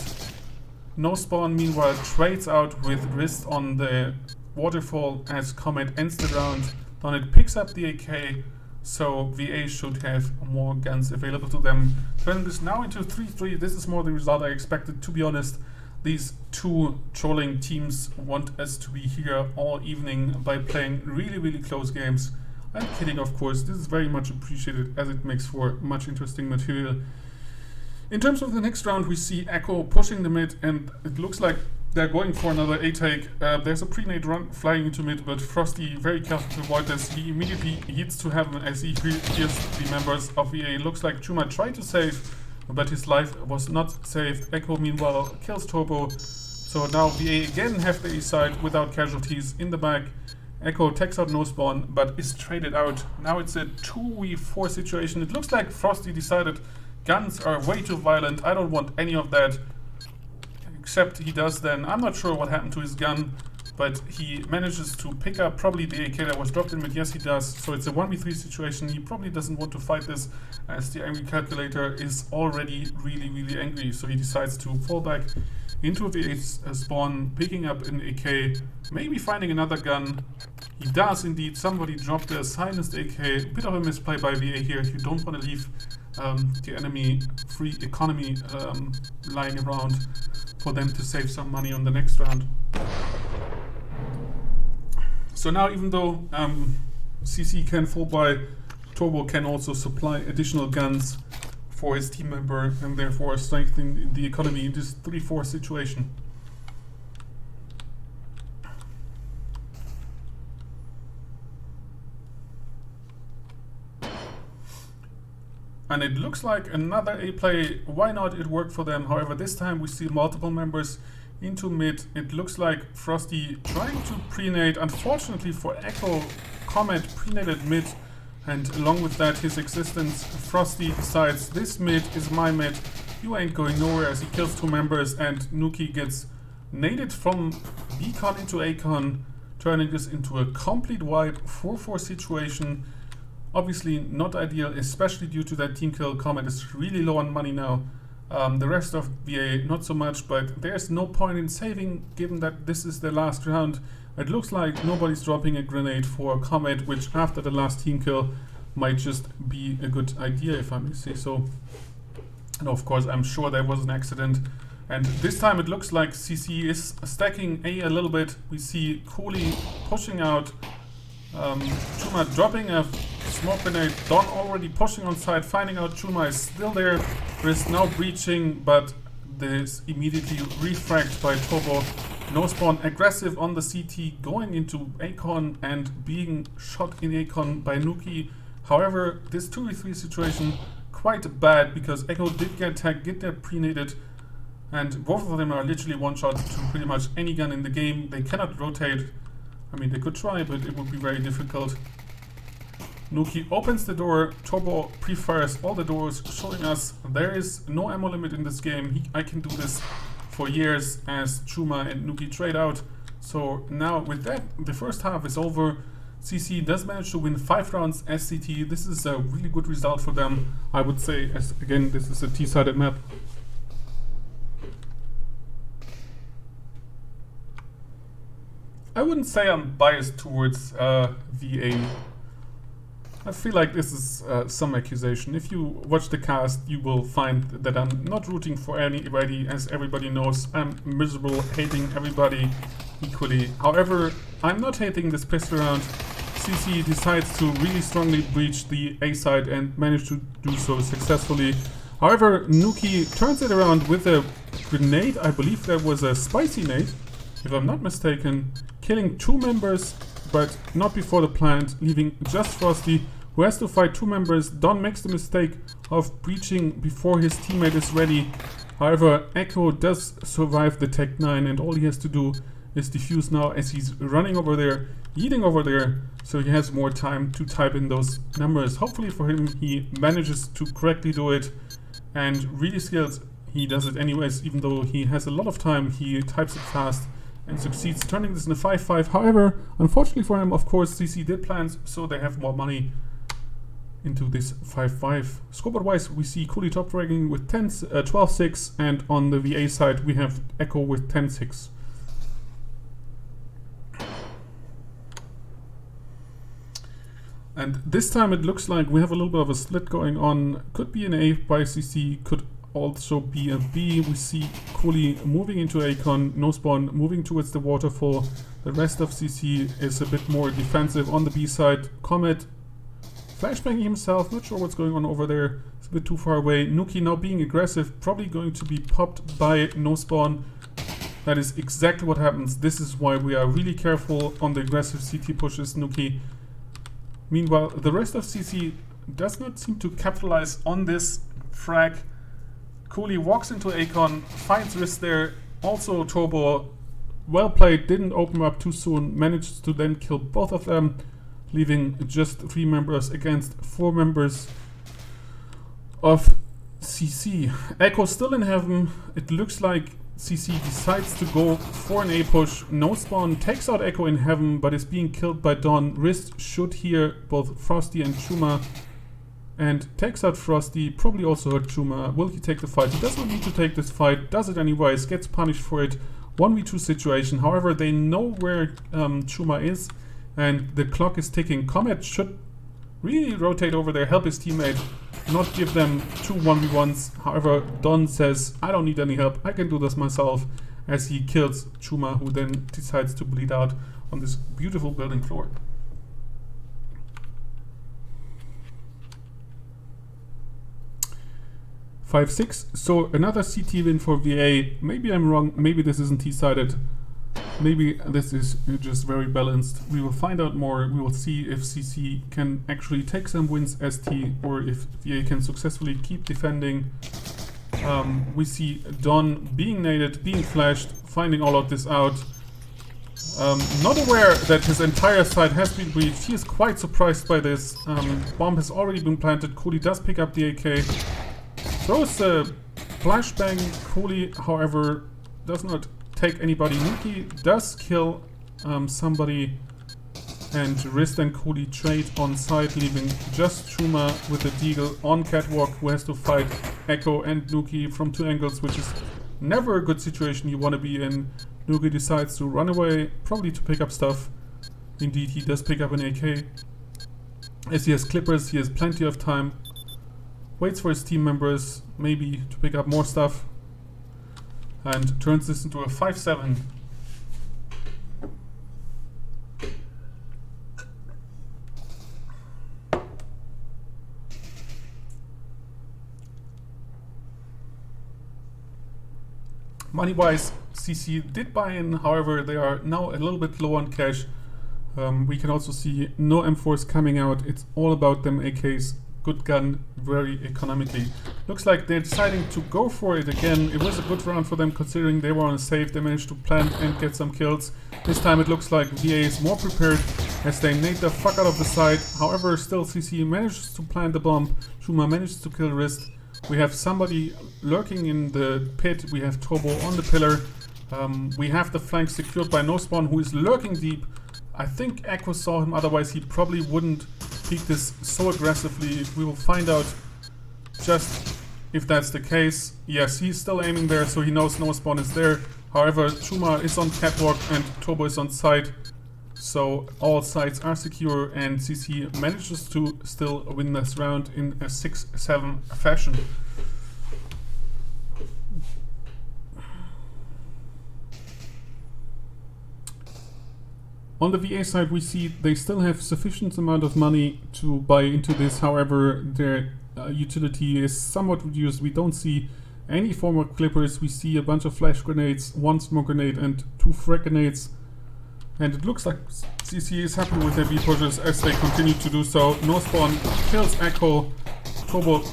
No Spawn meanwhile trades out with Rist on the waterfall as Comet ends the round. Then it picks up the AK, so VA should have more guns available to them. Turning this now into 3-3, this is more the result I expected, to be honest. These 2 trolling teams want us to be here all evening by playing really close games. I'm kidding, of course. This is very much appreciated as it makes for much interesting material. In terms of the next round, we see Echo pushing the mid, and it looks like they're going for another A-take. There's a pre-nade run flying into mid, but Frosty very careful to avoid this. He immediately hits to heaven as he hears the members of VA. Looks like Chuma tried to save, but his life was not saved. Echo meanwhile kills Turbo. So now VA again have the A side without casualties in the back. Echo takes out no spawn, but is traded out. Now it's a 2v4 situation. It looks like Frosty decided guns are way too violent. I don't want any of that. Except he does then. I'm not sure what happened to his gun, but he manages to pick up probably the AK that was dropped in mid. Yes, he does. So it's a 1v3 situation. He probably doesn't want to fight this, as the angry calculator is already really angry. So he decides to fall back into VA's spawn, picking up an AK, maybe finding another gun. He does indeed. Somebody dropped a silenced AK. A bit of a misplay by VA here. You don't want to leave the enemy free economy lying around for them to save some money on the next round. So now, even though CC can fall by, Turbo can also supply additional guns for his team member and therefore strengthening the economy in this 3-4 situation. And it looks like another A play. Why not? It worked for them. However, this time we see multiple members into mid. It looks like Frosty trying to pre-nade. Unfortunately for Echo, Comet pre-naded mid, and along with that his existence. Frosty decides this mid is my mid. You ain't going nowhere, as he kills 2 members, and Nuki gets naded from B-con into A-con, turning this into a complete wipe 4-4 situation. Obviously not ideal, especially due to that team kill. Comet is really low on money now. The rest of VA not so much, but there's no point in saving given that this is the last round. It looks like nobody's dropping a grenade for Comet, which after the last team kill might just be a good idea, if I may say so. And of course I'm sure there was an accident. And this time it looks like CC is stacking A little bit. We see Cooley pushing out, Chuma dropping a smoke grenade, Don already pushing on side, finding out Chuma is still there. Is now breaching, but this immediately refragged by Turbo. No spawn, aggressive on the CT, going into Acon and being shot in Acon by Nuki. However, this 2v3 situation quite bad because Echo did get tagged, get their pre-naded, and both of them are literally one shot to pretty much any gun in the game. They cannot rotate. I mean, they could try, but it would be very difficult. Nuki opens the door, Turbo pre-fires all the doors, showing us there is no ammo limit in this game. I can do this for years as Chuma and Nuki trade out. So now with that, the first half is over. CC does manage to win 5 rounds SCT. This is a really good result for them, I would say, as again, this is a T-sided map. I wouldn't say I'm biased towards VA. I feel like this is some accusation. If you watch the cast, you will find that I'm not rooting for anybody. As everybody knows, I'm miserable, hating everybody equally. However, I'm not hating this pistol round. CC decides to really strongly breach the A side and manage to do so successfully. However, Nuki turns it around with a grenade. I believe that was a spicy nade, if I'm not mistaken, killing 2 members, but not before the plant, leaving just Frosty, who has to fight 2 members. Don makes the mistake of breaching before his teammate is ready. However, Echo does survive the Tech 9, and all he has to do is defuse now as he's running over there, eating over there, so he has more time to type in those numbers. Hopefully for him, he manages to correctly do it, and really skilled, he does it anyways, even though he has a lot of time, he types it fast and succeeds turning this in a 5-5. However, unfortunately for him, of course, CC did plans, so they have more money into this 5-5. Scoreboard wise, we see Cooley top dragging with 12-6, and on the VA side we have Echo with 10-6. And this time it looks like we have a little bit of a split going on. Could be an A by CC, could also be a B. We see Cooley moving into Acon, no spawn, moving towards the waterfall. The rest of CC is a bit more defensive on the B side. Comet flashbanging himself, not sure what's going on over there. It's a bit too far away. Nuki now being aggressive, probably going to be popped by no spawn. That is exactly what happens. This is why we are really careful on the aggressive CT pushes, Nuki. Meanwhile, the rest of CC does not seem to capitalize on this frag. Cooley walks into Acon, finds Risk there, Also, Turbo, well played, didn't open up too soon, managed to then kill both of them, leaving just 3 members against 4 members of CC. Echo still in heaven. It looks like CC decides to go for an A push. No spawn takes out Echo in heaven, but is being killed by Dawn. Wrist should hear both Frosty and Chuma and takes out Frosty, probably also hurt Chuma. Will he take the fight? He doesn't need to take this fight, does it anyways, gets punished for it. 1v2 situation. However, they know where Chuma is and the clock is ticking. Comet should really rotate over there, help his teammate, not give them 2 1v1s. However, Don says, I don't need any help, I can do this myself, as he kills Chuma, who then decides to bleed out on this beautiful building floor. (5-6). So another CT win for VA. Maybe I'm wrong, maybe this isn't T-sided. Maybe this is just very balanced. We will find out more. We will see if CC can actually take some wins as T, or if VA can successfully keep defending. We see Don being naded, being flashed, finding all of this out. Not aware that his entire side has been breached. He is quite surprised by this. Bomb has already been planted. Cooley does pick up the AK. Throws a flashbang. Cooley, however, does not take anybody. Nuki does kill somebody, and Wrist and Cooley trade on site, leaving just Chuma with the Deagle on catwalk, who has to fight Echo and Nuki from 2 angles, which is never a good situation you want to be in. Nuki decides to run away, probably to pick up stuff. Indeed, he does pick up an AK. As he has clippers, he has plenty of time. Waits for his team members, maybe to pick up more stuff, and turns this into a 5-7. Money-wise, CC did buy in, however they are now a little bit low on cash. We can also see no M4s coming out. It's all about them AKs. Good gun, very economically. Looks like they're deciding to go for it again. It was a good round for them considering they were on a safe. They managed to plant and get some kills. This time it looks like VA is more prepared as they nade the fuck out of the side. However, still CC manages to plant the bomb. Chuma manages to kill Wrist. We have somebody lurking in the pit. We have Turbo on the pillar. We have the flank secured by No Spawn, who is lurking deep. I think Echo saw him, otherwise he probably wouldn't peek this so aggressively. We will find out just if that's the case. Yes, he's still aiming there, so he knows No Spawn is there. However, Chuma is on catwalk and Turbo is on site, so all sides are secure, and CC manages to still win this round in a 6-7 fashion. On the VA side, we see they still have sufficient amount of money to buy into this. However, their utility is somewhat reduced. We don't see any form of clippers. We see a bunch of flash grenades, 1 smoke grenade and 2 frag grenades. And it looks like CC is happy with their B pushes as they continue to do so. No Spawn kills Echo. Turbo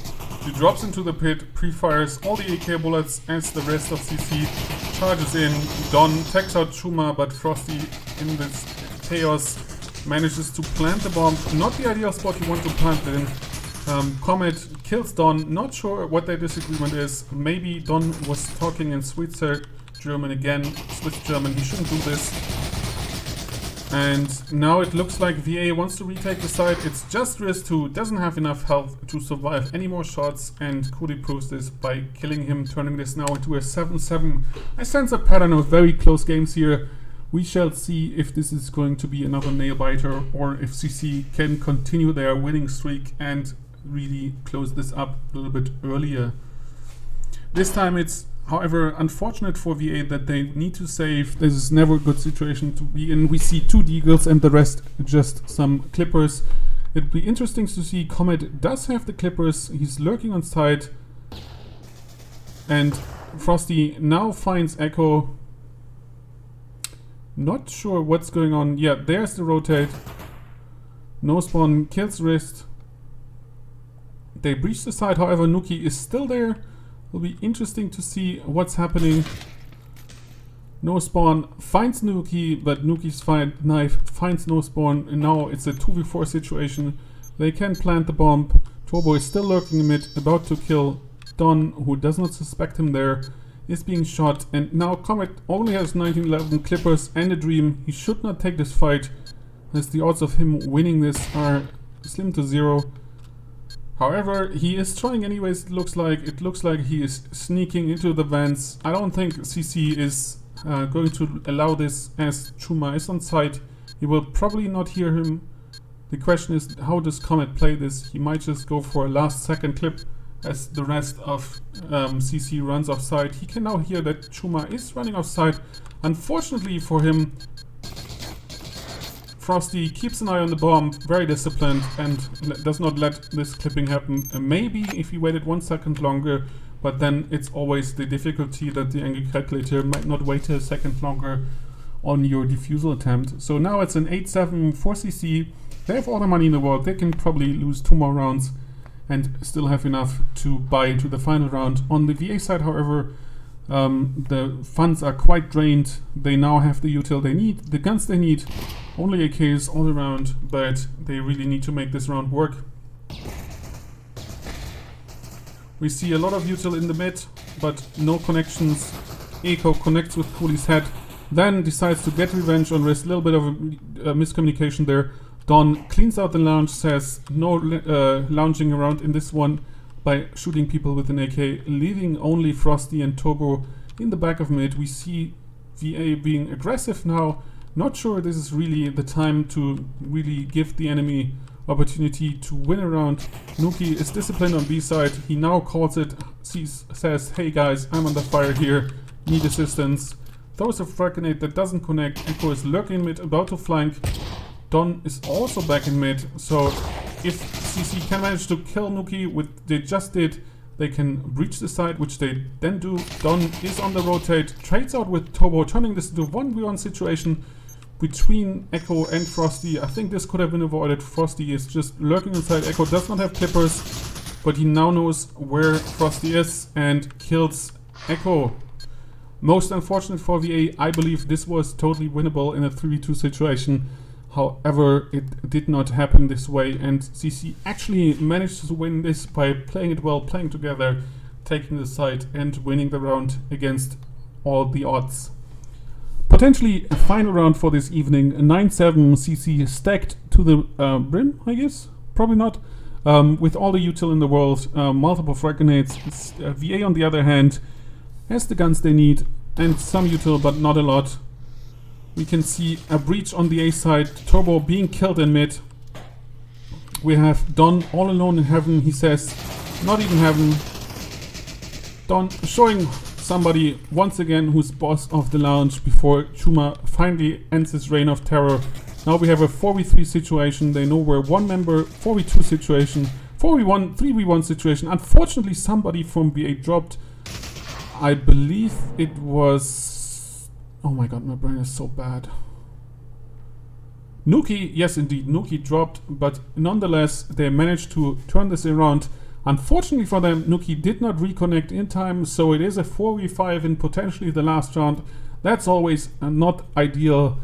drops into the pit, pre-fires all the AK bullets as the rest of CC charges in. Don takes out Chuma, but Frosty in this chaos manages to plant the bomb. Not the ideal spot you want to plant it in. Comet kills Don. Not sure what their disagreement is. Maybe Don was talking in Switzer German again. Swiss German, he shouldn't do this. And now it looks like VA wants to retake the side. It's just Wrist who doesn't have enough health to survive any more shots, and Cooley proves this by killing him, turning this now into a 7-7. I sense a pattern of very close games here. We shall see if this is going to be another nail biter, or if CC can continue their winning streak and really close this up a little bit earlier. This time it's, however, unfortunate for VA that they need to save. This is never a good situation to be in. We see 2 Deagles and the rest just some clippers. It'd be interesting to see. Comet does have the clippers. He's lurking on side. And Frosty now finds Echo. Not sure what's going on. Yeah, there's the rotate. No Spawn kills Wrist. They breach the side, however, Nuki is still there. Will be interesting to see what's happening. No Spawn finds Nuki, but Nuki's knife finds No Spawn, and now it's a 2v4 situation. They can plant the bomb. Turbo is still lurking in mid, about to kill Don, who does not suspect him there, is being shot, and now Comet only has 1911 clippers and a dream. He should not take this fight, as the odds of him winning this are slim to zero. However, he is trying anyways. It looks like he is sneaking into the vents. I don't think CC is going to allow this, as Chuma is on site. He will probably not hear him. The question is, how does Comet play this? He might just go for a last second clip as the rest of CC runs off site. He can now hear that Chuma is running off site. Unfortunately for him, Frosty keeps an eye on the bomb, very disciplined, and does not let this clipping happen. Maybe if he waited 1 second longer, but then it's always the difficulty that the angle calculator might not wait a second longer on your defusal attempt. So now it's an 8-7 for CC. They have all the money in the world. They can probably lose 2 more rounds and still have enough to buy into the final round. On the VA side, however, the funds are quite drained. They now have the util they need, the guns they need, only AKs all around, but they really need to make this round work. We see a lot of util in the mid, but no connections. Echo connects with Cooley's head, then decides to get revenge on Riz. A little bit of a miscommunication there. Don cleans out the lounge, says no lounging around in this one by shooting people with an AK, leaving only Frosty and Turbo in the back of mid. We see VA being aggressive now. Not sure this is really the time to really give the enemy opportunity to win a round. Nuki is disciplined on B side. He now calls it, says, hey guys, I'm under fire here, need assistance. Throws a frag grenade that doesn't connect. Echo is lurking mid, about to flank. Don is also back in mid, so if CC can manage to kill Nuki, which they just did, they can breach the site, which they then do. Don is on the rotate, trades out with Turbo, turning this into a 1v1 situation between Echo and Frosty. I think this could have been avoided. Frosty is just lurking inside. Echo does not have clippers, but he now knows where Frosty is and kills Echo. Most unfortunate for VA, I believe this was totally winnable in a 3v2 situation. However, it did not happen this way, and CC actually managed to win this by playing it well, playing together, taking the site and winning the round against all the odds. Potentially a final round for this evening, 9-7 CC stacked to the brim, I guess? Probably not. With all the util in the world, multiple frag grenades. VA on the other hand has the guns they need and some util, but not a lot. We can see a breach on the A side, Turbo being killed in mid. We have Don all alone in heaven, he says, not even heaven. Don showing somebody once again who's boss of the lounge before Chuma finally ends his reign of terror. Now we have a 4v3 situation, they know we're one member, 4v2 situation, 4v1, 3v1 situation. Unfortunately somebody from BA dropped. I believe it was... Oh my god, my brain is so bad. Nuki, yes indeed, Nuki dropped, but nonetheless they managed to turn this around. Unfortunately for them, Nuki did not reconnect in time, so it is a 4v5 in potentially the last round. That's always not ideal,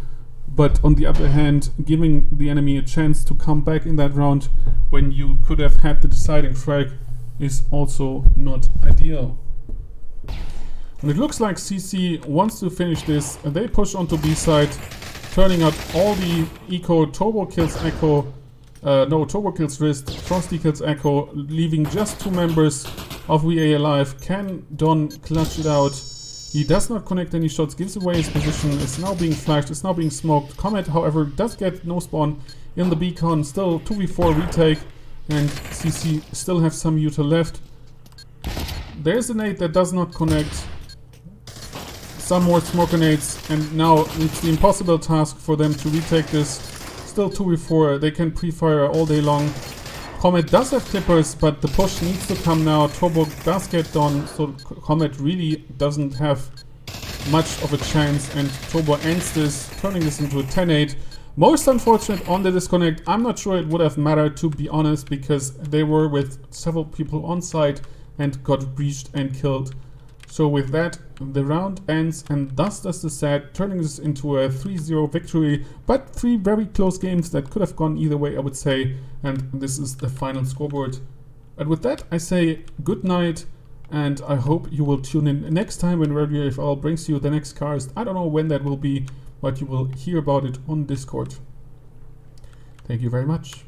but on the other hand, giving the enemy a chance to come back in that round when you could have had the deciding frag is also not ideal. And it looks like CC wants to finish this. They push onto B side, turning out all the eco. Turbo kills Echo. Turbo kills Wrist. Frosty kills Echo, leaving just 2 members of VA alive. Can Don clutch it out? He does not connect any shots, gives away his position. It's now being flashed, it's now being smoked. Comet, however, does get no spawn in the beacon. Still 2v4 retake, and CC still have some util left. There's a nade that does not connect. Some more smoke grenades, and now it's the impossible task for them to retake this. Still 2v4, they can pre-fire all day long. Comet does have clippers, but the push needs to come now. Turbo does get done, so Comet really doesn't have much of a chance, and Turbo ends this, turning this into a 10-8. Most unfortunate on the disconnect. I'm not sure it would have mattered, to be honest, because they were with several people on site and got breached and killed. So with that, the round ends, and thus does the set, turning this into a 3-0 victory, but 3 very close games that could have gone either way, I would say, and this is the final scoreboard. And with that, I say good night, and I hope you will tune in next time when Radio AFL brings you the next cars. I don't know when that will be, but you will hear about it on Discord. Thank you very much.